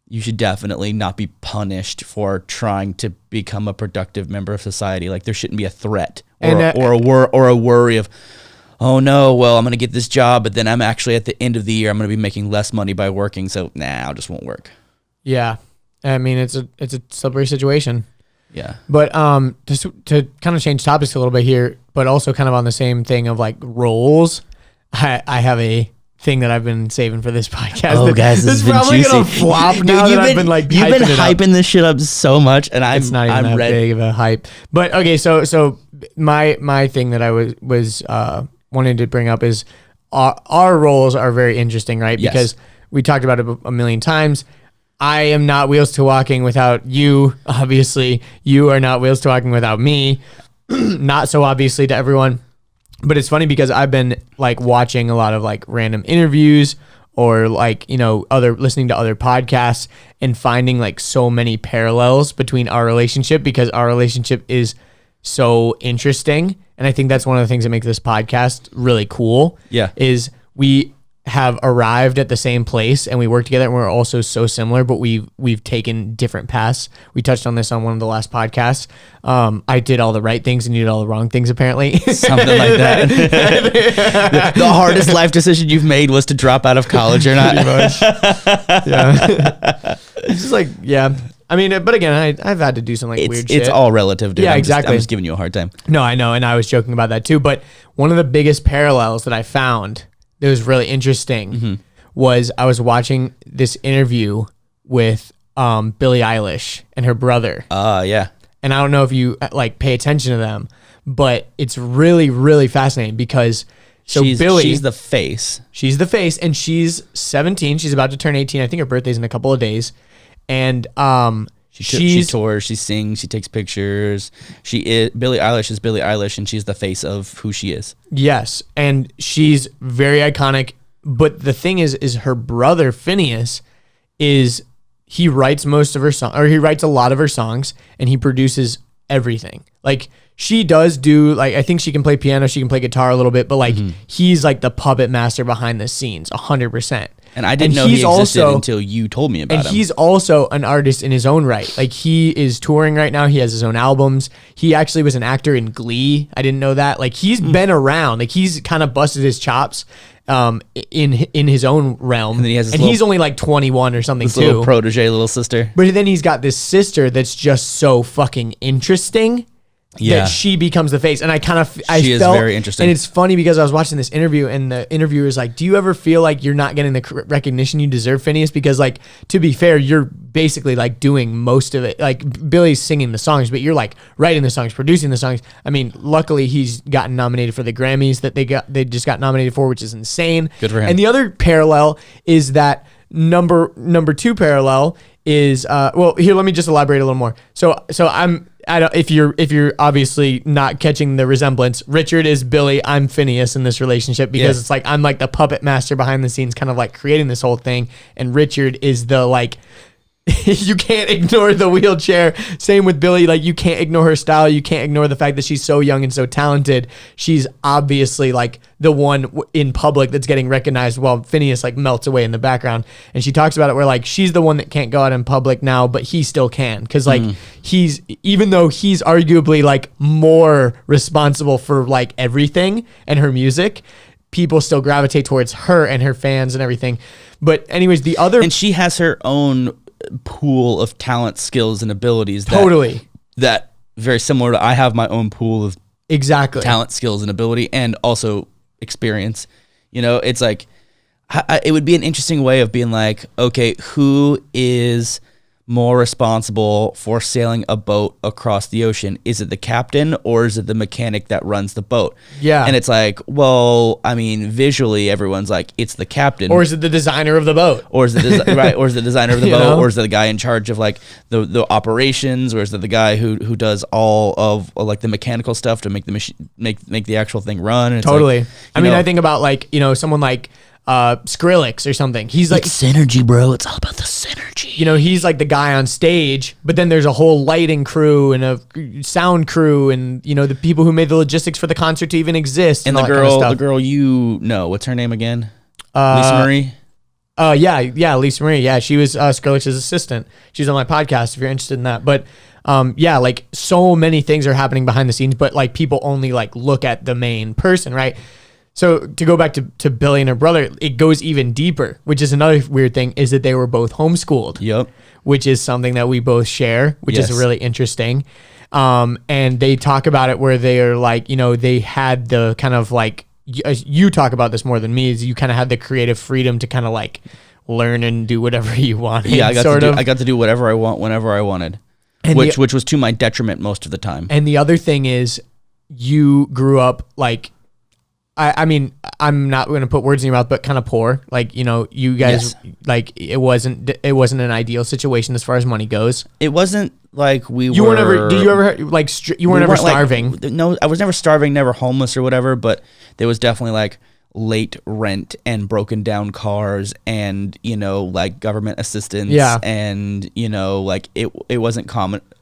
Speaker 1: you should definitely not be punished for trying to become a productive member of society. Like there shouldn't be a threat or a worry of, oh no, well I'm gonna get this job, but then I'm actually at the end of the year I'm gonna be making less money by working. So I just won't work.
Speaker 2: Yeah. I mean, it's a slippery situation.
Speaker 1: Yeah.
Speaker 2: But just to kind of change topics a little bit here, but also kind of on the same thing of like roles, I have a thing that I've been saving for this podcast.
Speaker 1: Oh, guys, this is probably
Speaker 2: gonna flop now.
Speaker 1: Dude, you've been hyping this shit up so much, and
Speaker 2: it's not even that big of a hype. But okay, so my thing that I was wanting to bring up is our roles are very interesting, right?
Speaker 1: Yes.
Speaker 2: Because we talked about it a million times. I am not wheels to walking without you. Obviously, you are not wheels to walking without me. Not so obviously to everyone. But it's funny because I've been like watching a lot of like random interviews or like, you know, listening to other podcasts and finding like so many parallels between our relationship because our relationship is so interesting. And I think that's one of the things that makes this podcast really cool.
Speaker 1: Yeah.
Speaker 2: Is we have arrived at the same place and we work together and we're also so similar, but we've taken different paths. We touched on this on one of the last podcasts. I did all the right things and you did all the wrong things, apparently.
Speaker 1: Something like that. The hardest life decision you've made was to drop out of college or not.
Speaker 2: Pretty much. Yeah. It's just like, yeah. I mean, but again, I've had to do some weird shit.
Speaker 1: It's all relative, dude.
Speaker 2: Yeah, exactly.
Speaker 1: I'm just giving you a hard time.
Speaker 2: No, I know. And I was joking about that too. But one of the biggest parallels that I found that was really interesting was I was watching this interview with Billie Eilish and her brother.
Speaker 1: Yeah.
Speaker 2: And I don't know if you like pay attention to them, but it's really, really fascinating because Billie,
Speaker 1: she's the face.
Speaker 2: She's the face, and she's 17. She's about to turn 18. I think her birthday's in a couple of days. And she tours, she sings, she takes pictures.
Speaker 1: Billie Eilish is Billie Eilish, and she's the face of who she is.
Speaker 2: Yes, and she's very iconic. But the thing is her brother Finneas he writes most of her songs, or he writes a lot of her songs, and he produces everything. Like she does do, like I think she can play piano, she can play guitar a little bit, but like he's like the puppet master behind the scenes, 100%.
Speaker 1: And I didn't know he existed until you told me about him.
Speaker 2: And he's also an artist in his own right. Like he is touring right now. He has his own albums. He actually was an actor in Glee. I didn't know that. Like he's been around. Like he's kind of busted his chops in his own realm. And, he's only like 21 or something too.
Speaker 1: Little protege, little sister.
Speaker 2: But then he's got this sister that's just so fucking interesting.
Speaker 1: Yeah.
Speaker 2: that she becomes the face. And I kind of,
Speaker 1: She is very interesting.
Speaker 2: And it's funny because I was watching this interview and the interviewer is like, do you ever feel like you're not getting the recognition you deserve, Finneas? Because like, to be fair, you're basically like doing most of it. Like Billy's singing the songs, but you're like writing the songs, producing the songs. I mean, luckily he's gotten nominated for the Grammys that they just got nominated for, which is insane.
Speaker 1: Good for him.
Speaker 2: And the other parallel is that number two parallel is, well, here, let me just elaborate a little more. So I don't, if you're obviously not catching the resemblance, Richard is Billy, I'm Finneas in this relationship, because it's like I'm like the puppet master behind the scenes, kind of like creating this whole thing, and Richard is the like you can't ignore the wheelchair. Same with Billy, like you can't ignore her style, you can't ignore the fact that she's so young and so talented. She's obviously like the one in public that's getting recognized, while Finneas like melts away in the background. And she talks about it where like she's the one that can't go out in public now, but he still can, because like he's, even though he's arguably like more responsible for like everything and her music, people still gravitate towards her and her fans and everything. But anyways, the other,
Speaker 1: and she has her own pool of talent, skills, and abilities. That very similar to, I have my own pool of talent, skills, and ability, and also experience. You know, it's like, it would be an interesting way of being like, okay, who is more responsible for sailing a boat across the ocean? Is it the captain, or is it the mechanic that runs the boat?
Speaker 2: Yeah.
Speaker 1: And it's like, well, I mean, visually everyone's like, it's the captain.
Speaker 2: Or is it the designer of the boat?
Speaker 1: Or is it right? Or is it the designer of the boat?
Speaker 2: know?
Speaker 1: Or is it the guy in charge of like the operations? Or is it the guy who does all of like the mechanical stuff to make the machine make the actual thing run? And it's
Speaker 2: Totally.
Speaker 1: Like,
Speaker 2: I mean, I think about like, you know, someone like Skrillex or something. He's like,
Speaker 1: it's synergy, bro. It's all about the synergy.
Speaker 2: you know, he's like the guy on stage, but then there's a whole lighting crew and a sound crew, and you know, the people who made the logistics for the concert to even exist,
Speaker 1: And
Speaker 2: all
Speaker 1: the
Speaker 2: that kind of
Speaker 1: girl,
Speaker 2: stuff.
Speaker 1: the girl, you know, what's her name again? Lisa Marie.
Speaker 2: Yeah, Lisa Marie. Yeah, she was Skrillex's assistant. She's on my podcast if you're interested in that. But yeah, like so many things are happening behind the scenes, but like people only like look at the main person, right? So to go back to Billy and her brother, it goes even deeper, which is another weird thing, is that they were both homeschooled.
Speaker 1: Yep.
Speaker 2: Which is something that we both share, which is
Speaker 1: Yes.
Speaker 2: really interesting. And they talk about it where they are like, you know, they had the kind of like, you talk about this more than me, is you kind of had the creative freedom to kind of like learn and do whatever you wanted.
Speaker 1: Yeah, I got to do whatever I want whenever I wanted,
Speaker 2: And
Speaker 1: which was to my detriment most of the time.
Speaker 2: And the other thing is, you grew up like, I mean, I'm not going to put words in your mouth, but kind of poor. Like, you know, you guys, like, it wasn't an ideal situation as far as money goes.
Speaker 1: It wasn't like
Speaker 2: You weren't ever, did you ever, like, you weren't ever starving?
Speaker 1: Like, no, I was never starving, never homeless or whatever, but there was definitely like late rent and broken down cars and, you know, like government assistance.
Speaker 2: Yeah.
Speaker 1: And, you know, like it wasn't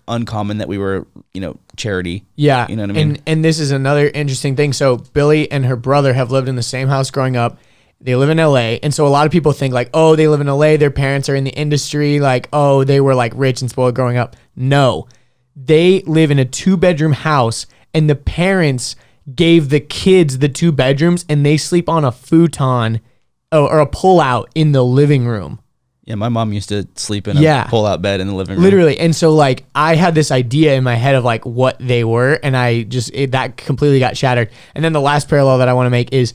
Speaker 1: uncommon that we were, you know, charity.
Speaker 2: Yeah.
Speaker 1: You know what I mean?
Speaker 2: And this is another interesting thing. So Billy and her brother have lived in the same house growing up. They live in LA. And so a lot of people think like, oh, they live in LA, their parents are in the industry, like, oh, they were like rich and spoiled growing up. No. They live in a 2-bedroom house, and the parents gave the kids the 2 bedrooms, and they sleep on a futon or a pull-out in the living room.
Speaker 1: Yeah, my mom used to sleep in a pull-out bed in the living room.
Speaker 2: Literally. And so like I had this idea in my head of like what they were, and I just that completely got shattered. And then the last parallel that I want to make is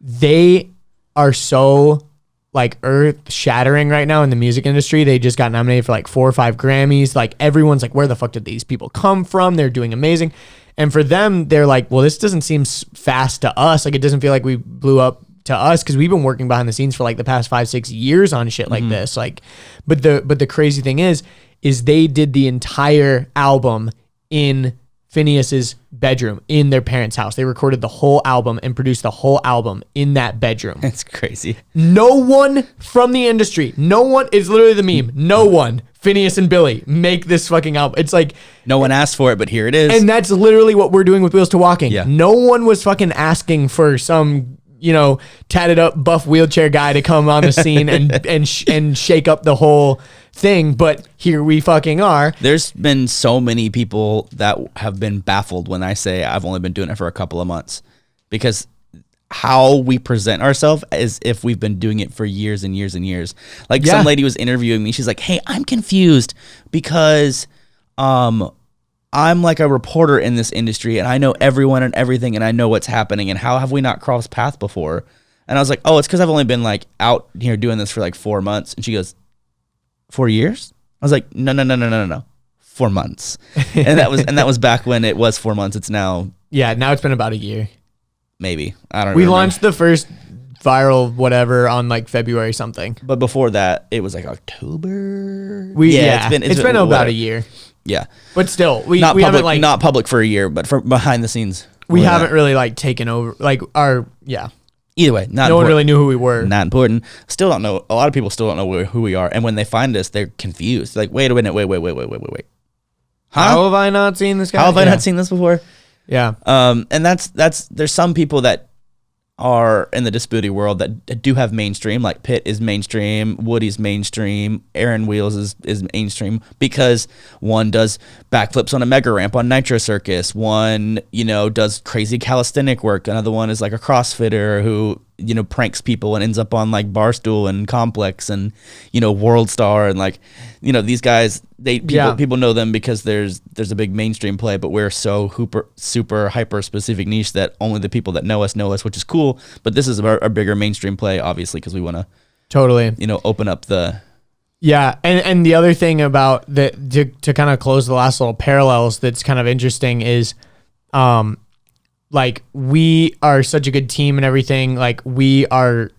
Speaker 2: they are so like earth-shattering right now in the music industry. They just got nominated for like 4 or 5 Grammys. Like everyone's like, where the fuck did these people come from? They're doing amazing. And for them, they're like, well, this doesn't seem fast to us. Like it doesn't feel like we blew up to us, because we've been working behind the scenes for like the past 5-6 years on shit like this. Like, but the crazy thing is they did the entire album in Finneas's bedroom in their parents' house. They recorded the whole album and produced the whole album in that bedroom.
Speaker 1: That's crazy.
Speaker 2: No one from the industry, no one, it's literally the meme. No one, Finneas and Billy, make this fucking album. It's like,
Speaker 1: no one asked for it, but here it is.
Speaker 2: and that's literally what we're doing with Wheels to Walking.
Speaker 1: Yeah.
Speaker 2: No one was fucking asking for some, you know, tatted up buff wheelchair guy to come on the scene and shake up the whole thing, but here we fucking are.
Speaker 1: There's been so many people that have been baffled when I say I've only been doing it for a couple of months, because how we present ourselves as if we've been doing it for years and years and years. Like some lady was interviewing me. She's like, hey, I'm confused because I'm like a reporter in this industry and I know everyone and everything and I know what's happening and how have we not crossed paths before? And I was like, oh, it's because I've only been like out here doing this for like 4 months. And she goes, 4 years? I was like, no. 4 months. And that was back when it was 4 months. It's now.
Speaker 2: Yeah, now it's been about a year.
Speaker 1: Maybe. I don't know.
Speaker 2: We launched the first viral whatever on like February something.
Speaker 1: But before that, it was like October.
Speaker 2: It's been about a year.
Speaker 1: Yeah.
Speaker 2: But still, we
Speaker 1: not public,
Speaker 2: haven't like
Speaker 1: not public for a year, but for behind the scenes.
Speaker 2: We haven't really like taken over like our
Speaker 1: Either way,
Speaker 2: no one really knew who we were.
Speaker 1: Not important. Still don't know. A lot of people still don't know who we are. And when they find us, they're confused. Like, wait a minute, wait. Huh?
Speaker 2: How have I not seen this guy?
Speaker 1: How have I not seen this before?
Speaker 2: Yeah.
Speaker 1: And that's there's some people that are in the disability world that do have mainstream, like Pitt is mainstream, Woody's mainstream, Aaron Wheels is mainstream because one does backflips on a mega ramp on Nitro Circus, one, does crazy calisthenic work, another one is like a CrossFitter who, pranks people and ends up on like Barstool and Complex and, World Star and like, these guys, people know them because there's a big mainstream play, but we're so super hyper specific niche that only the people that know us, which is cool. But this is our bigger mainstream play, obviously, because we want to
Speaker 2: totally,
Speaker 1: open up the.
Speaker 2: Yeah. And the other thing about to kind of close the last little parallels that's kind of interesting is, like we are such a good team and everything. Like we are,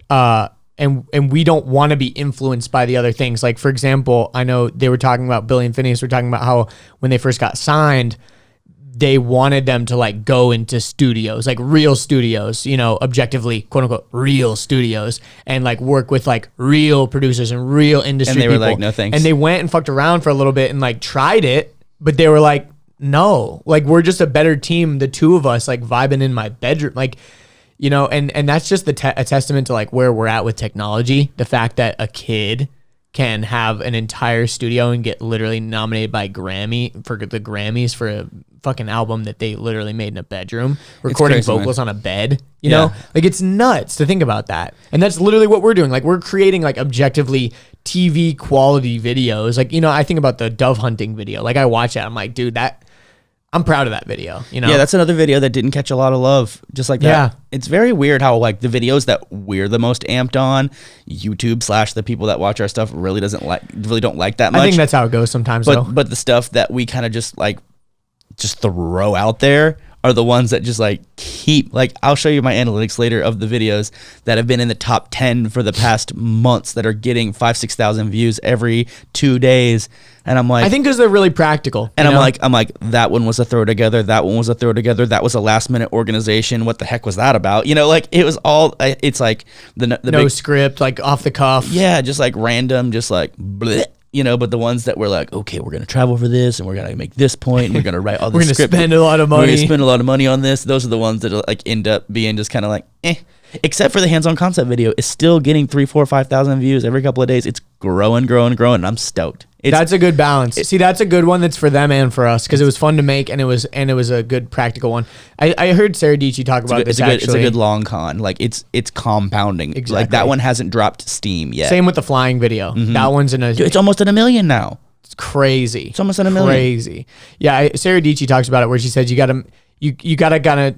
Speaker 2: and we don't want to be influenced by the other things. Like, for example, I know they were talking about Billie and Finneas were talking about how when they first got signed, they wanted them to like go into studios, like real studios, objectively, quote unquote, real studios and like work with like real producers and real industry people.
Speaker 1: And they were like, no thanks.
Speaker 2: And they went and fucked around for a little bit and like tried it, but they were like, no, like we're just a better team. The two of us like vibing in my bedroom, like, and that's just a testament to like where we're at with technology. The fact that a kid can have an entire studio and get literally nominated by the Grammys for a fucking album that they literally made in a bedroom, recording
Speaker 1: crazy,
Speaker 2: vocals
Speaker 1: man.
Speaker 2: on a bed, you know, like it's nuts to think about that. And that's literally what we're doing. Like we're creating like objectively TV quality videos. Like, I think about the dove hunting video. Like I watch that. I'm like, dude, I'm proud of that video, Yeah,
Speaker 1: that's another video that didn't catch a lot of love, just like that.
Speaker 2: Yeah.
Speaker 1: It's very weird how like the videos that we're the most amped on, YouTube / the people that watch our stuff really don't like that much.
Speaker 2: I think that's how it goes sometimes though.
Speaker 1: But the stuff that we kind of just throw out there are the ones that just like keep, like I'll show you my analytics later of the videos that have been in the top 10 for the past months that are getting 5,000-6,000 views every 2 days. And I'm like,
Speaker 2: I think because they're really practical.
Speaker 1: And I'm like, that one was a throw together. That one was a throw together. That was a last minute organization. What the heck was that about? Like it was all, it's like the
Speaker 2: no
Speaker 1: big
Speaker 2: script, like off the cuff.
Speaker 1: Yeah. Just like random, just like bleh. But the ones that were like, okay, we're going to travel for this and we're going to make this point and we're going to write all this
Speaker 2: We're
Speaker 1: script.
Speaker 2: We're going to spend a lot of money.
Speaker 1: We're going to spend a lot of money on this. Those are the ones that like end up being just kind of like, except for the hands-on concept video. It's still getting 3,000, 4,000, 5,000 views every couple of days. It's growing. And I'm stoked.
Speaker 2: That's a good balance. See, that's a good one that's for them and for us because it was fun to make and it was a good practical one. I heard Sarah Dietschy talk about this actually.
Speaker 1: It's a good long con. Like it's compounding.
Speaker 2: Exactly.
Speaker 1: Like that one hasn't dropped steam yet.
Speaker 2: Same with the flying video. Mm-hmm. That one's
Speaker 1: it's almost at 1 million now.
Speaker 2: It's crazy.
Speaker 1: It's almost at 1 million.
Speaker 2: Crazy. Yeah, Sarah Dietschy talks about it where she says you gotta kind of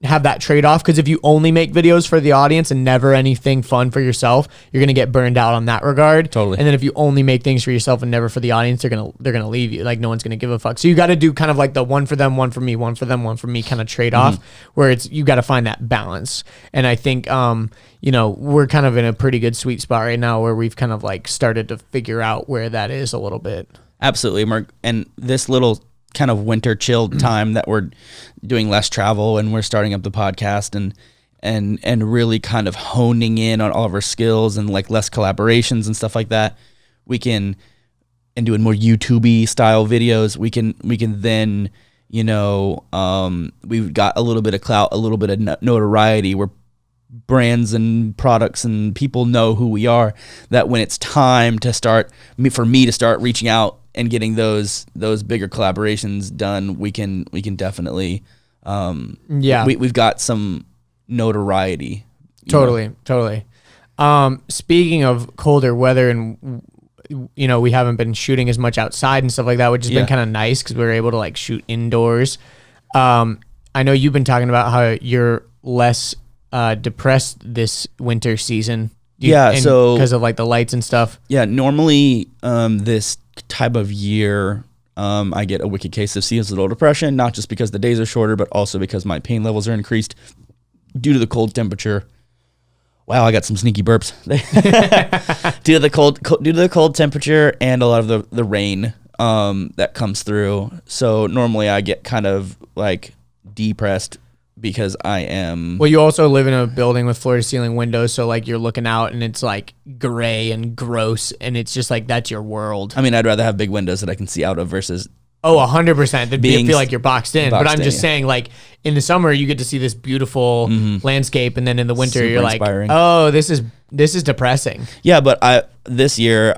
Speaker 2: have that trade-off because if you only make videos for the audience and never anything fun for yourself, you're gonna get burned out on that regard.
Speaker 1: Totally.
Speaker 2: And then if you only make things for yourself and never for the audience, they're gonna leave you. Like no one's gonna give a fuck. So you got to do kind of like the one for them, one for me, one for them, one for me kind of trade-off where you got to find that balance. And I think we're kind of in a pretty good sweet spot right now where we've kind of like started to figure out where that is a little bit.
Speaker 1: Absolutely, Mark. And this little kind of winter chilled time that we're doing less travel and we're starting up the podcast and really kind of honing in on all of our skills and like less collaborations and stuff like that, we can, and doing more YouTube-y style videos, we can then, we've got a little bit of clout, a little bit of notoriety where brands and products and people know who we are, that when it's time to start, for me to start reaching out and getting those bigger collaborations done, we can definitely we've got some notoriety.
Speaker 2: Totally. Speaking of colder weather and you know, we haven't been shooting as much outside and stuff like that, which has been kind of nice because we were able to like shoot indoors. I know you've been talking about how you're less depressed this winter season.
Speaker 1: So
Speaker 2: because of like the lights and stuff.
Speaker 1: Yeah, normally this type of year, I get a wicked case of seasonal depression, not just because the days are shorter, but also because my pain levels are increased due to the cold temperature. Wow, I got some sneaky burps. due to the cold temperature and a lot of the rain that comes through. So normally I get kind of like depressed because I am.
Speaker 2: Well, you also live in a building with floor to ceiling windows, so like you're looking out and it's like gray and gross, and it's just like that's your world.
Speaker 1: I mean, I'd rather have big windows that I can see out of versus.
Speaker 2: Oh, 100%. That'd feel like you're boxed in. But I'm just
Speaker 1: yeah.
Speaker 2: saying, like, in the summer, you get to see this beautiful landscape, and then in the winter,
Speaker 1: Super
Speaker 2: you're like,
Speaker 1: inspiring.
Speaker 2: oh, this is depressing.
Speaker 1: Yeah, but this year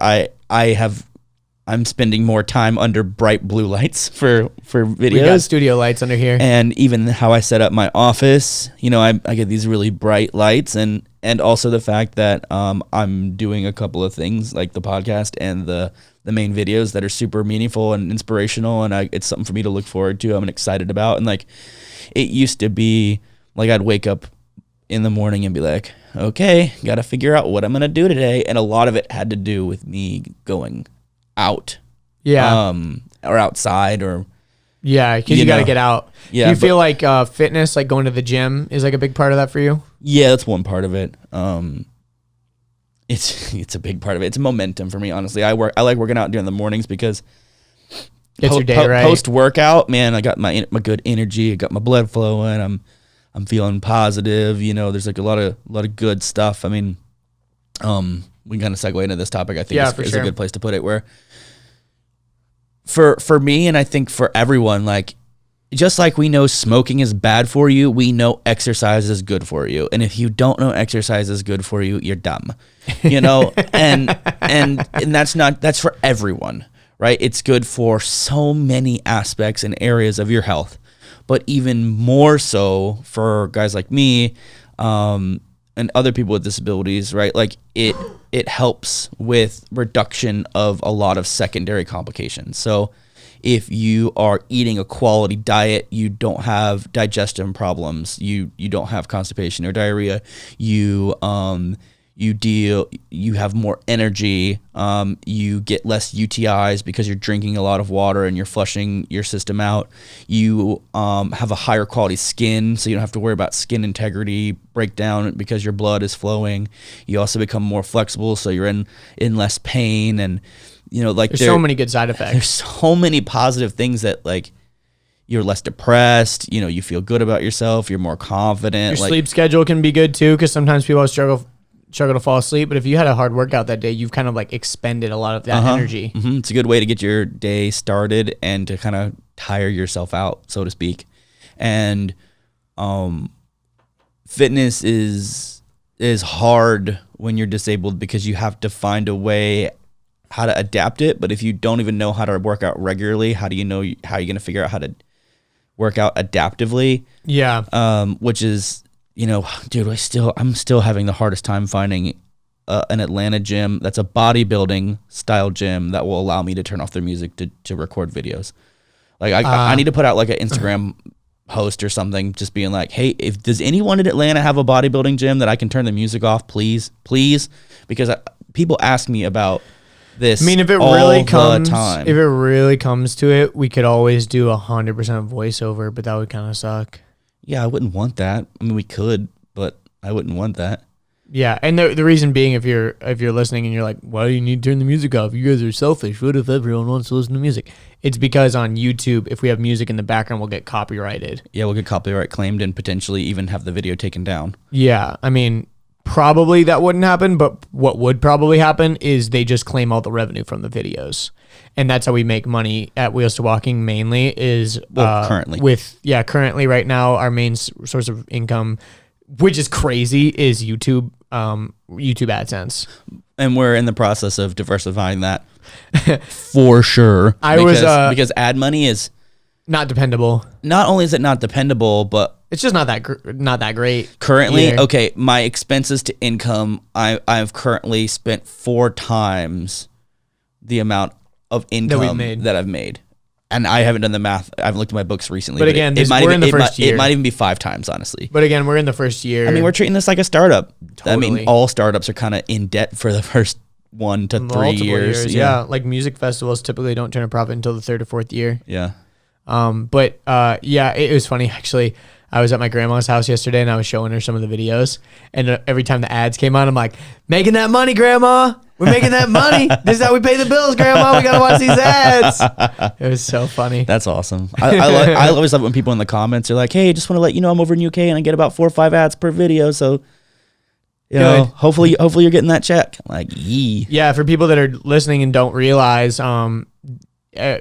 Speaker 1: I'm spending more time under bright blue lights for videos.
Speaker 2: We got studio lights under here.
Speaker 1: And even how I set up my office, you know, I get these really bright lights, and also the fact that I'm doing a couple of things like the podcast and the main videos that are super meaningful and inspirational, and it's something for me to look forward to. I'm excited about, and like it used to be like I'd wake up in the morning and be like, okay, got to figure out what I'm gonna do today, and a lot of it had to do with me going out, or outside, or
Speaker 2: because you got to get out.
Speaker 1: Yeah,
Speaker 2: do you feel like fitness, like going to the gym, is like a big part of that for you?
Speaker 1: Yeah, that's one part of it. It's a big part of it. It's momentum for me, honestly. I like working out during the mornings because
Speaker 2: gets your day right.
Speaker 1: Post workout, man, I got my good energy. I got my blood flowing. I'm feeling positive. You know, there's like a lot of good stuff. I mean, we can kind of segue into this topic. I think is a good place to put it. Where for me, and I think for everyone, like, just like we know smoking is bad for you, we know exercise is good for you. And if you don't know exercise is good for you, you're dumb. You know, and that's for everyone, right? It's good for so many aspects and areas of your health, but even more so for guys like me, and other people with disabilities, right? Like it helps with reduction of a lot of secondary complications. So if you are eating a quality diet, you don't have digestion problems, you don't have constipation or diarrhea, you have more energy, you get less UTIs because you're drinking a lot of water and you're flushing your system out. You have a higher quality skin, so you don't have to worry about skin integrity breakdown because your blood is flowing. You also become more flexible, so you're in less pain, and you know, like
Speaker 2: there's so many good side effects.
Speaker 1: There's so many positive things that, like, you're less depressed, you know, you feel good about yourself, you're more confident.
Speaker 2: Your sleep schedule can be good too, because sometimes people struggle to fall asleep, but if you had a hard workout that day, you've kind of like expended a lot of that energy.
Speaker 1: Mm-hmm. It's a good way to get your day started and to kind of tire yourself out, so to speak. And fitness is hard when you're disabled because you have to find a way how to adapt it. But if you don't even know how to work out regularly, how do you know how you're going to figure out how to work out adaptively?
Speaker 2: Yeah.
Speaker 1: Which is, you know, dude, I'm still having the hardest time finding an Atlanta gym that's a bodybuilding style gym that will allow me to turn off their music to record videos. Like I need to put out like an Instagram post or something, just being like, hey, does anyone in Atlanta have a bodybuilding gym that I can turn the music off, please? Because people ask me about this.
Speaker 2: I mean, if it really comes to it, we could always do 100% voiceover, but that would kind of suck.
Speaker 1: Yeah, I wouldn't want that. I mean, we could, but I wouldn't want that.
Speaker 2: Yeah, and the reason being, if you're listening and you're like, why do you need to turn the music off? You guys are selfish. What if everyone wants to listen to music? It's because on YouTube, if we have music in the background, we'll get copyrighted.
Speaker 1: Yeah, we'll get copyright claimed and potentially even have the video taken down.
Speaker 2: Yeah, I mean, probably that wouldn't happen, but what would probably happen is they just claim all the revenue from the videos. And that's how we make money at Wheels to Walking mainly is currently right now, our main source of income, which is crazy, is YouTube AdSense. And
Speaker 1: we're in the process of diversifying that for sure. Because ad money is
Speaker 2: not dependable.
Speaker 1: Not only is it not dependable, but
Speaker 2: it's just not that great.
Speaker 1: Currently,
Speaker 2: either.
Speaker 1: Okay, my expenses to income, I've currently spent 4 times the amount of income that I've made. And I haven't done the math. I haven't looked at my books recently.
Speaker 2: But again, we're in the first year.
Speaker 1: It might even be 5 times, honestly.
Speaker 2: But again, we're in the first year.
Speaker 1: I mean, we're treating this like a startup.
Speaker 2: Totally.
Speaker 1: I mean, all startups are kind of in debt for the first 1 to 3 years.
Speaker 2: Yeah. Like music festivals typically don't turn a profit until the 3rd or 4th year.
Speaker 1: Yeah.
Speaker 2: Yeah, it was funny actually. I was at my grandma's house yesterday and I was showing her some of the videos. And every time the ads came on, I'm like, making that money, Grandma. We're making that money. This is how we pay the bills, Grandma. We got to watch these ads. It was so funny.
Speaker 1: That's awesome. I always love it when people in the comments are like, hey, just want to let you know I'm over in UK and I get about 4 or 5 ads per video. So, you know, hopefully you're getting that check. I'm like, yee.
Speaker 2: Yeah, for people that are listening and don't realize,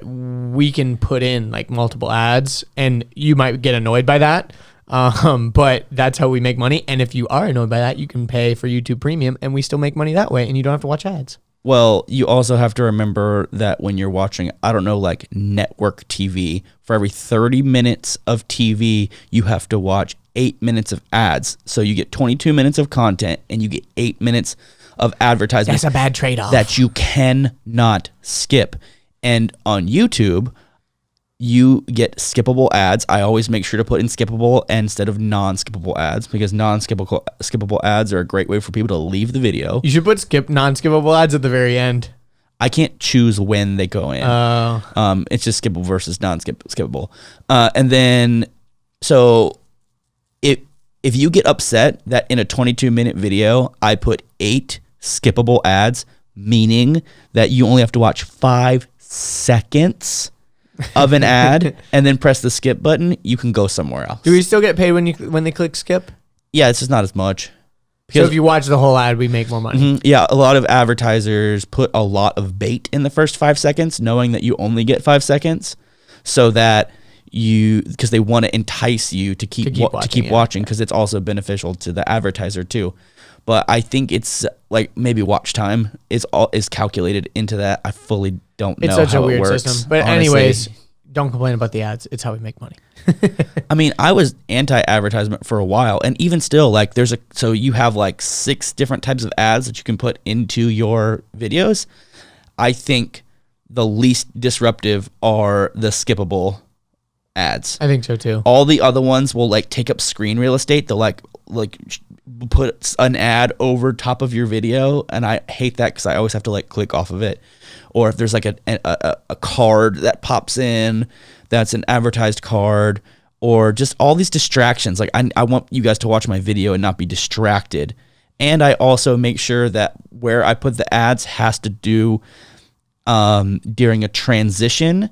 Speaker 2: we can put in like multiple ads and you might get annoyed by that. But that's how we make money. And if you are annoyed by that, you can pay for YouTube Premium and we still make money that way and you don't have to watch ads.
Speaker 1: Well, you also have to remember that when you're watching, I don't know, like network TV, for every 30 minutes of TV, you have to watch 8 minutes of ads. So you get 22 minutes of content and you get 8 minutes of advertisement.
Speaker 2: That's a bad trade-off.
Speaker 1: That you cannot skip. And on YouTube, you get skippable ads. I always make sure to put in skippable instead of non-skippable ads because non-skippable ads are a great way for people to leave the video.
Speaker 2: You should put non-skippable ads at the very end.
Speaker 1: I can't choose when they go in. It's just skippable versus non-skippable. And then, so if you get upset that in a 22-minute video, I put 8 skippable ads, meaning that you only have to watch 5 seconds of an ad and then press the skip button, you can go somewhere else.
Speaker 2: Do we still get paid when they click skip?
Speaker 1: Yeah, it's just not as much.
Speaker 2: So if you watch the whole ad, we make more money.
Speaker 1: Yeah, a lot of advertisers put a lot of bait in the first 5 seconds, knowing that you only get 5 seconds, so that because they want to entice you to keep watching, because it's also beneficial to the advertiser too. But I think it's like maybe watch time is calculated into that. I fully don't know how it works. It's such a weird system.
Speaker 2: But honestly, anyways, don't complain about the ads. It's how we make money.
Speaker 1: I mean, I was anti-advertisement for a while, and even still, like so you have like 6 different types of ads that you can put into your videos. I think the least disruptive are the skippable ads.
Speaker 2: I think so too.
Speaker 1: All the other ones will like take up screen real estate. They'll like put an ad over top of your video, and I hate that because I always have to like click off of it. Or if there's like a card that pops in, that's an advertised card, or just all these distractions. Like I want you guys to watch my video and not be distracted. And I also make sure that where I put the ads has to do during a transition.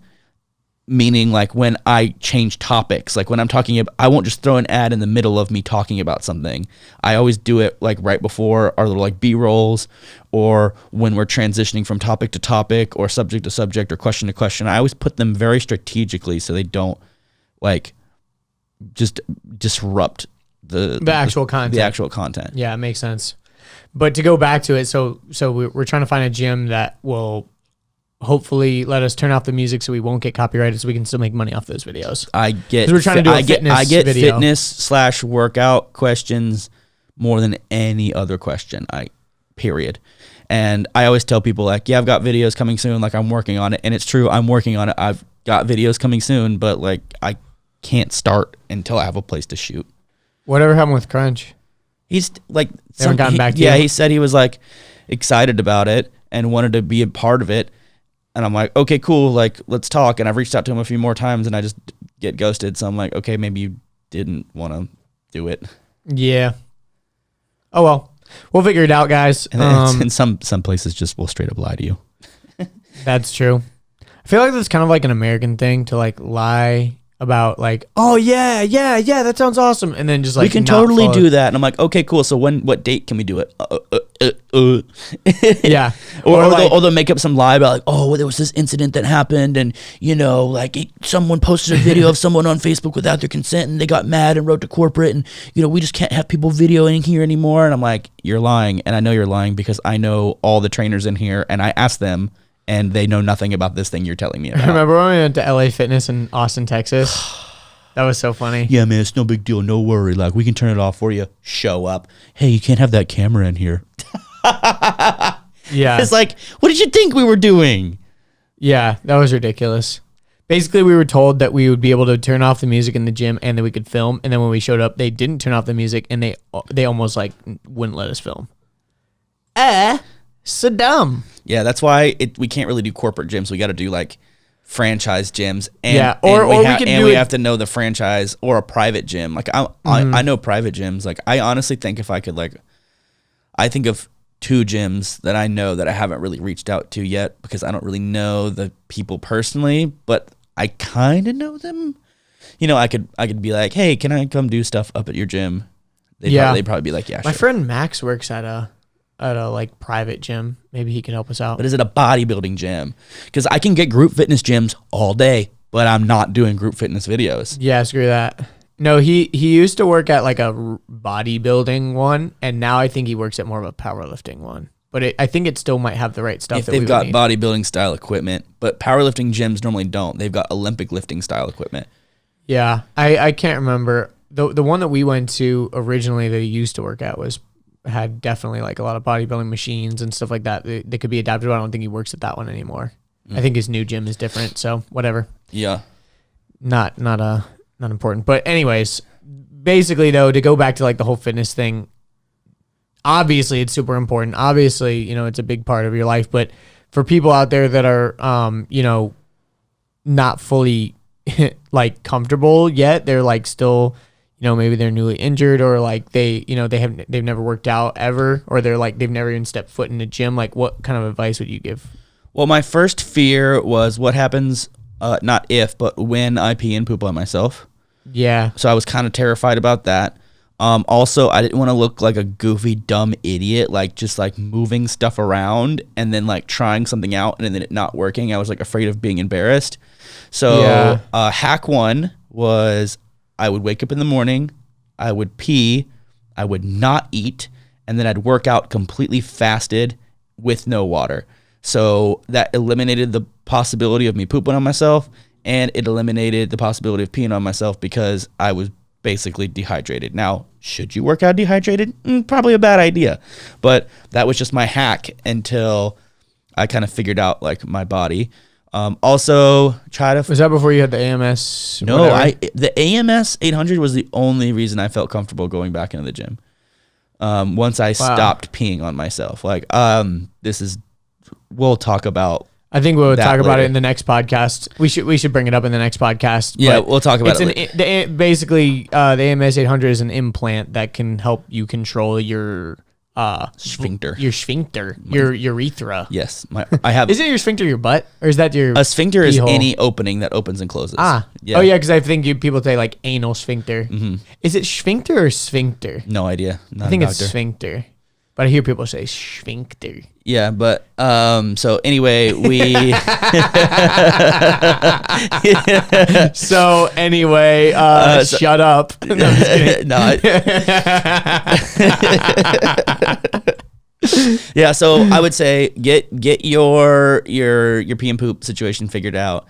Speaker 1: Meaning like when I change topics, like when I'm talking about, I won't just throw an ad in the middle of me talking about something. I always do it like right before our little like B-rolls, or when we're transitioning from topic to topic or subject to subject or question to question. I always put them very strategically so they don't like just disrupt the
Speaker 2: actual content.
Speaker 1: The actual content.
Speaker 2: Yeah, it makes sense. But to go back to it, so we're trying to find a gym that will hopefully let us turn off the music so we won't get copyrighted, so we can still make money off those videos.
Speaker 1: I get
Speaker 2: we're trying to do a fitness video.
Speaker 1: fitness/workout questions more than any other question. Period. And I always tell people like, yeah, I've got videos coming soon. Like I'm working on it, and it's true. I'm working on it. I've got videos coming soon, but like I can't start until I have a place to shoot.
Speaker 2: Whatever happened with Crunch?
Speaker 1: He's like,
Speaker 2: they haven't gotten back to you?
Speaker 1: Yeah, he said he was like excited about it and wanted to be a part of it. And I'm like, okay, cool. Like, let's talk. And I've reached out to him a few more times and I just get ghosted. So I'm like, okay, maybe you didn't want to do it.
Speaker 2: Yeah. Oh, well, we'll figure it out, guys.
Speaker 1: And some places just will straight up lie to you.
Speaker 2: That's true. I feel like that's kind of like an American thing to like lie about like, oh yeah, that sounds awesome. And then just like,
Speaker 1: we can totally do that. And I'm like, okay, cool. So what date can we do it?
Speaker 2: Yeah.
Speaker 1: Or they'll make up some lie about like, oh, well, there was this incident that happened, and you know, like someone posted a video of someone on Facebook without their consent, and they got mad and wrote to corporate, and you know, we just can't have people videoing here anymore. And I'm like, you're lying, and I know you're lying because I know all the trainers in here, and I asked them, and they know nothing about this thing you're telling me about.
Speaker 2: Remember when we went to LA Fitness in Austin, Texas? That was so funny.
Speaker 1: Yeah, man, it's no big deal. No worry. Like, we can turn it off for you. Show up. Hey, you can't have that camera in here.
Speaker 2: Yeah.
Speaker 1: It's like, what did you think we were doing?
Speaker 2: Yeah, that was ridiculous. Basically, we were told that we would be able to turn off the music in the gym and that we could film. And then when we showed up, they didn't turn off the music and they almost like wouldn't let us film. So dumb.
Speaker 1: Yeah, that's why we can't really do corporate gyms. We got to do like franchise gyms. And,
Speaker 2: Yeah,
Speaker 1: we have to know the franchise or a private gym. Like I know private gyms. Like I honestly think if I could I think of 2 gyms that I know that I haven't really reached out to yet because I don't really know the people personally, but I kind of know them. You know, I could be like, hey, can I come do stuff up at your gym? They'd probably be like, yeah,
Speaker 2: My
Speaker 1: sure.
Speaker 2: friend Max works at a like private gym. Maybe he can help us out.
Speaker 1: But is it a bodybuilding gym? Because I can get group fitness gyms all day, but I'm not doing group fitness videos.
Speaker 2: Yeah, screw that. No, he used to work at like a bodybuilding one, and now I think he works at more of a powerlifting one. But I think it still might have the right stuff.
Speaker 1: If
Speaker 2: that
Speaker 1: they've
Speaker 2: we
Speaker 1: got
Speaker 2: would need.
Speaker 1: bodybuilding style equipment, but powerlifting gyms normally don't. They've got Olympic lifting style equipment.
Speaker 2: Yeah, I can't remember. The one that we went to originally that he used to work at had definitely like a lot of bodybuilding machines and stuff like that. They could be adapted, but I don't think he works at that one anymore. I think his new gym is different, so whatever.
Speaker 1: Yeah.
Speaker 2: Not important. But anyways, basically though, to go back to like the whole fitness thing, obviously it's super important. Obviously, it's a big part of your life, but for people out there that are not fully like comfortable yet, they're like still, maybe they're newly injured or like they've never worked out ever, or they're like they've never even stepped foot in a gym. Like what kind of advice would you give?
Speaker 1: Well, my first fear was what happens, not if, but when I pee and poop on myself.
Speaker 2: Yeah.
Speaker 1: So I was kind of terrified about that. Also, I didn't want to look like a goofy, dumb idiot, like just like moving stuff around and then like trying something out and then it not working. I was like afraid of being embarrassed. So hack 1 was I would wake up in the morning, I would pee, I would not eat, and then I'd work out completely fasted with no water. So that eliminated the possibility of me pooping on myself, and it eliminated the possibility of peeing on myself because I was basically dehydrated. Now, should you work out dehydrated? Probably a bad idea. But that was just my hack until I kind of figured out like my body. Also, try to...
Speaker 2: Was that before you had the AMS?
Speaker 1: No,
Speaker 2: whatever?
Speaker 1: the AMS 800 was the only reason I felt comfortable going back into the gym. Once I stopped peeing on myself. Like, we'll talk about...
Speaker 2: I think we'll talk about
Speaker 1: later.
Speaker 2: it in the next podcast. We should bring it up in the next podcast.
Speaker 1: Yeah,
Speaker 2: but
Speaker 1: we'll talk about it later.
Speaker 2: Basically, the AMS 800 is an implant that can help you control your
Speaker 1: sphincter.
Speaker 2: Your sphincter, your urethra.
Speaker 1: Yes, I have.
Speaker 2: Isn't your sphincter your butt, or is that your
Speaker 1: a sphincter? Is
Speaker 2: pee hole?
Speaker 1: any opening that opens and closes.
Speaker 2: Yeah. Oh yeah, because I think people say like anal sphincter.
Speaker 1: Mm-hmm.
Speaker 2: Is it sphincter or sphincter?
Speaker 1: No idea. Not
Speaker 2: I think
Speaker 1: a
Speaker 2: it's
Speaker 1: doctor.
Speaker 2: sphincter, but I hear people say sphincter.
Speaker 1: Yeah, but so anyway, we
Speaker 2: So anyway, shut up. No, I'm just kidding.
Speaker 1: no. Yeah, so I would say get your pee and poop situation figured out,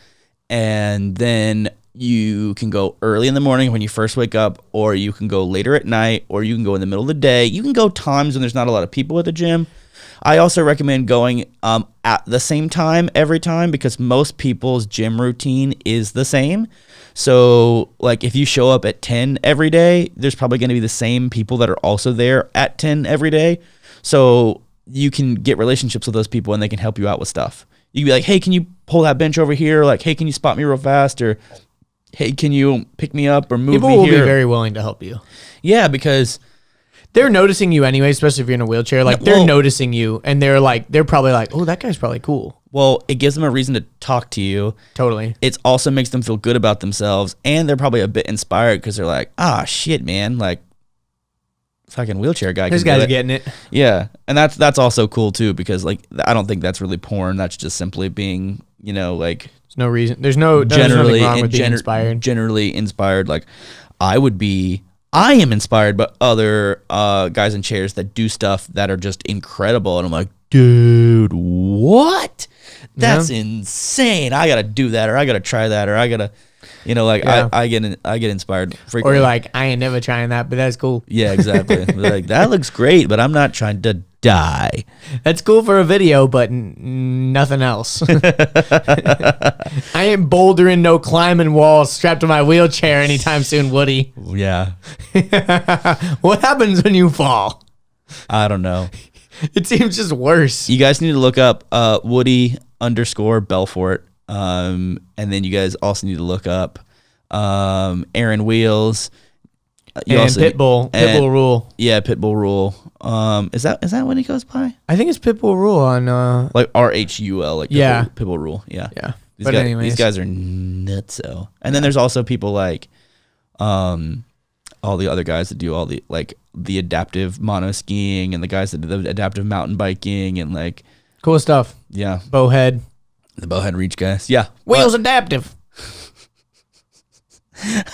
Speaker 1: and then you can go early in the morning when you first wake up, or you can go later at night, or you can go in the middle of the day. You can go times when there's not a lot of people at the gym. I also recommend going at the same time every time because most people's gym routine is the same. So, like, if you show up at 10 every day, there's probably going to be the same people that are also there at 10 every day. So you can get relationships with those people and they can help you out with stuff. You can be like, hey, can you pull that bench over here? Like, hey, can you spot me real fast? Or, hey, can you pick me up or move
Speaker 2: People
Speaker 1: me
Speaker 2: will
Speaker 1: here?
Speaker 2: be very willing to help you.
Speaker 1: Yeah, because...
Speaker 2: They're noticing you anyway, especially if you're in a wheelchair. Like, they're noticing you, and they're probably like, oh, that guy's probably cool.
Speaker 1: Well, it gives them a reason to talk to you.
Speaker 2: Totally.
Speaker 1: It also makes them feel good about themselves, and they're probably a bit inspired because they're like, shit, man, like, fucking wheelchair guy.
Speaker 2: This guy's getting it.
Speaker 1: Yeah, and that's also cool too because like I don't think that's really porn. That's just simply being, like,
Speaker 2: there's no reason. There's nothing wrong with being inspired.
Speaker 1: Generally inspired. Like, I am inspired by other guys in chairs that do stuff that are just incredible, and I'm like, dude, what? That's insane. I gotta do that, or I gotta try that, or I gotta, I get inspired frequently.
Speaker 2: Or you're like, I ain't never trying that, but that's cool.
Speaker 1: Yeah, exactly. Like, that looks great, but I'm not trying to die.
Speaker 2: That's cool for a video, but nothing else. I ain't bouldering, no climbing walls strapped to my wheelchair anytime soon, Woody.
Speaker 1: Yeah.
Speaker 2: What happens when you fall?
Speaker 1: I don't know.
Speaker 2: It seems just worse.
Speaker 1: You guys need to look up Woody_Belfort. And then you guys also need to look up Aaron Wheels.
Speaker 2: Pitbull Rule.
Speaker 1: Yeah, Pitbull Rule. Is that what he goes by?
Speaker 2: I think it's Pitbull Rule on
Speaker 1: like RHUL, like
Speaker 2: yeah.
Speaker 1: Pitbull Rule. Yeah.
Speaker 2: Yeah.
Speaker 1: These guys are nutso. And then there's also people like all the other guys that do all the like the adaptive mono skiing and the guys that do the adaptive mountain biking and like
Speaker 2: cool stuff.
Speaker 1: Yeah.
Speaker 2: Bowhead.
Speaker 1: The Bowhead Reach guys. Yeah.
Speaker 2: Wheels adaptive.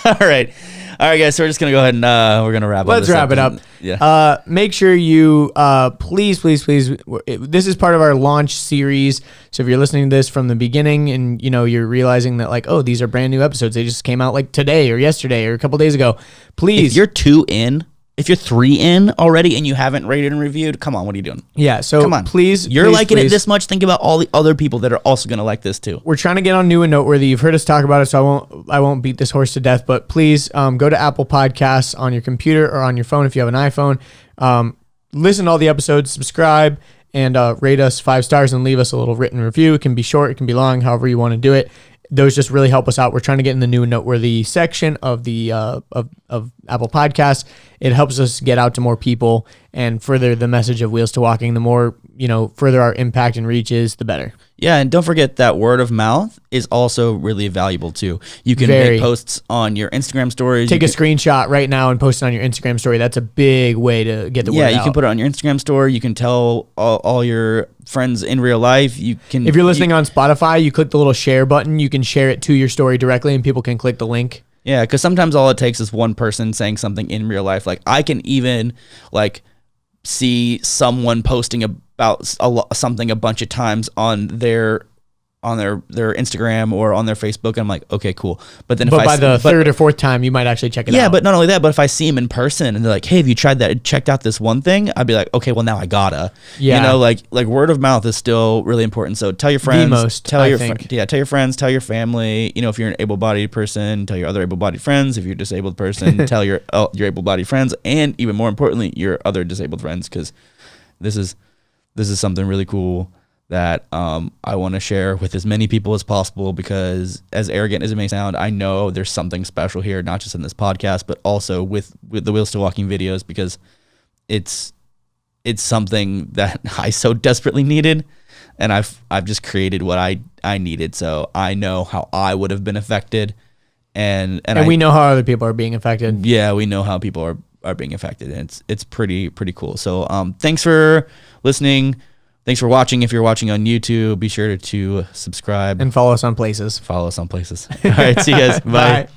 Speaker 1: All right, guys. So we're just gonna go ahead and we're gonna wrap.
Speaker 2: Let's wrap it up.
Speaker 1: Yeah.
Speaker 2: Make sure you please. This is part of our launch series. So if you're listening to this from the beginning and you're realizing that like, oh, these are brand new episodes. They just came out like today or yesterday or a couple days ago. Please,
Speaker 1: if you're 2 in, if you're 3 in already and you haven't rated and reviewed, come on, what are you doing?
Speaker 2: Yeah. So
Speaker 1: come on,
Speaker 2: please.
Speaker 1: You're liking it this much. Think about all the other people that are also gonna like this too.
Speaker 2: We're trying to get on new and noteworthy. You've heard us talk about it, so I won't beat this horse to death. But please go to Apple Podcasts on your computer or on your phone if you have an iPhone. Listen to all the episodes, subscribe, and rate us 5 stars and leave us a little written review. It can be short, it can be long, however you want to do it. Those just really help us out. We're trying to get in the new and noteworthy section of the of Apple Podcasts. It helps us get out to more people and further the message of Wheels to Walking. The more further our impact and reach is, the better.
Speaker 1: Yeah, and don't forget that word of mouth is also really valuable too. You can make posts on your Instagram stories.
Speaker 2: Take a screenshot right now and post it on your Instagram story. That's a big way to get the word out.
Speaker 1: Yeah, you can put it on your Instagram story. You can tell all your friends in real life. You can.
Speaker 2: If you're listening on Spotify, you click the little share button. You can share it to your story directly, and people can click the link.
Speaker 1: Yeah, because sometimes all it takes is one person saying something in real life. Like I can even like see someone posting about something a bunch of times on their Instagram or on their Facebook, and I'm like, okay, cool. But then
Speaker 2: by the third or fourth time, you might actually check it out.
Speaker 1: Yeah, but not only that, but if I see them in person and they're like, hey, have you tried that? Checked out this one thing? I'd be like, okay, well now I gotta.
Speaker 2: Yeah.
Speaker 1: Like word of mouth is still really important. So tell your friends. Tell your friends. Tell your family. If you're an able-bodied person, tell your other able-bodied friends. If you're a disabled person, tell your able-bodied friends, and even more importantly, your other disabled friends, because this is something really cool that I want to share with as many people as possible, because as arrogant as it may sound, I know there's something special here, not just in this podcast, but also with the Wheels to Walking videos, because it's something that I so desperately needed, and I've just created what I needed, so I know how I would have been affected, and
Speaker 2: we know how other people are being affected.
Speaker 1: Yeah, we know how people are being affected, and it's pretty cool. So thanks for listening. Thanks for watching. If you're watching on YouTube, be sure to subscribe.
Speaker 2: And follow us on places.
Speaker 1: All right, see you guys. Bye.
Speaker 2: Bye.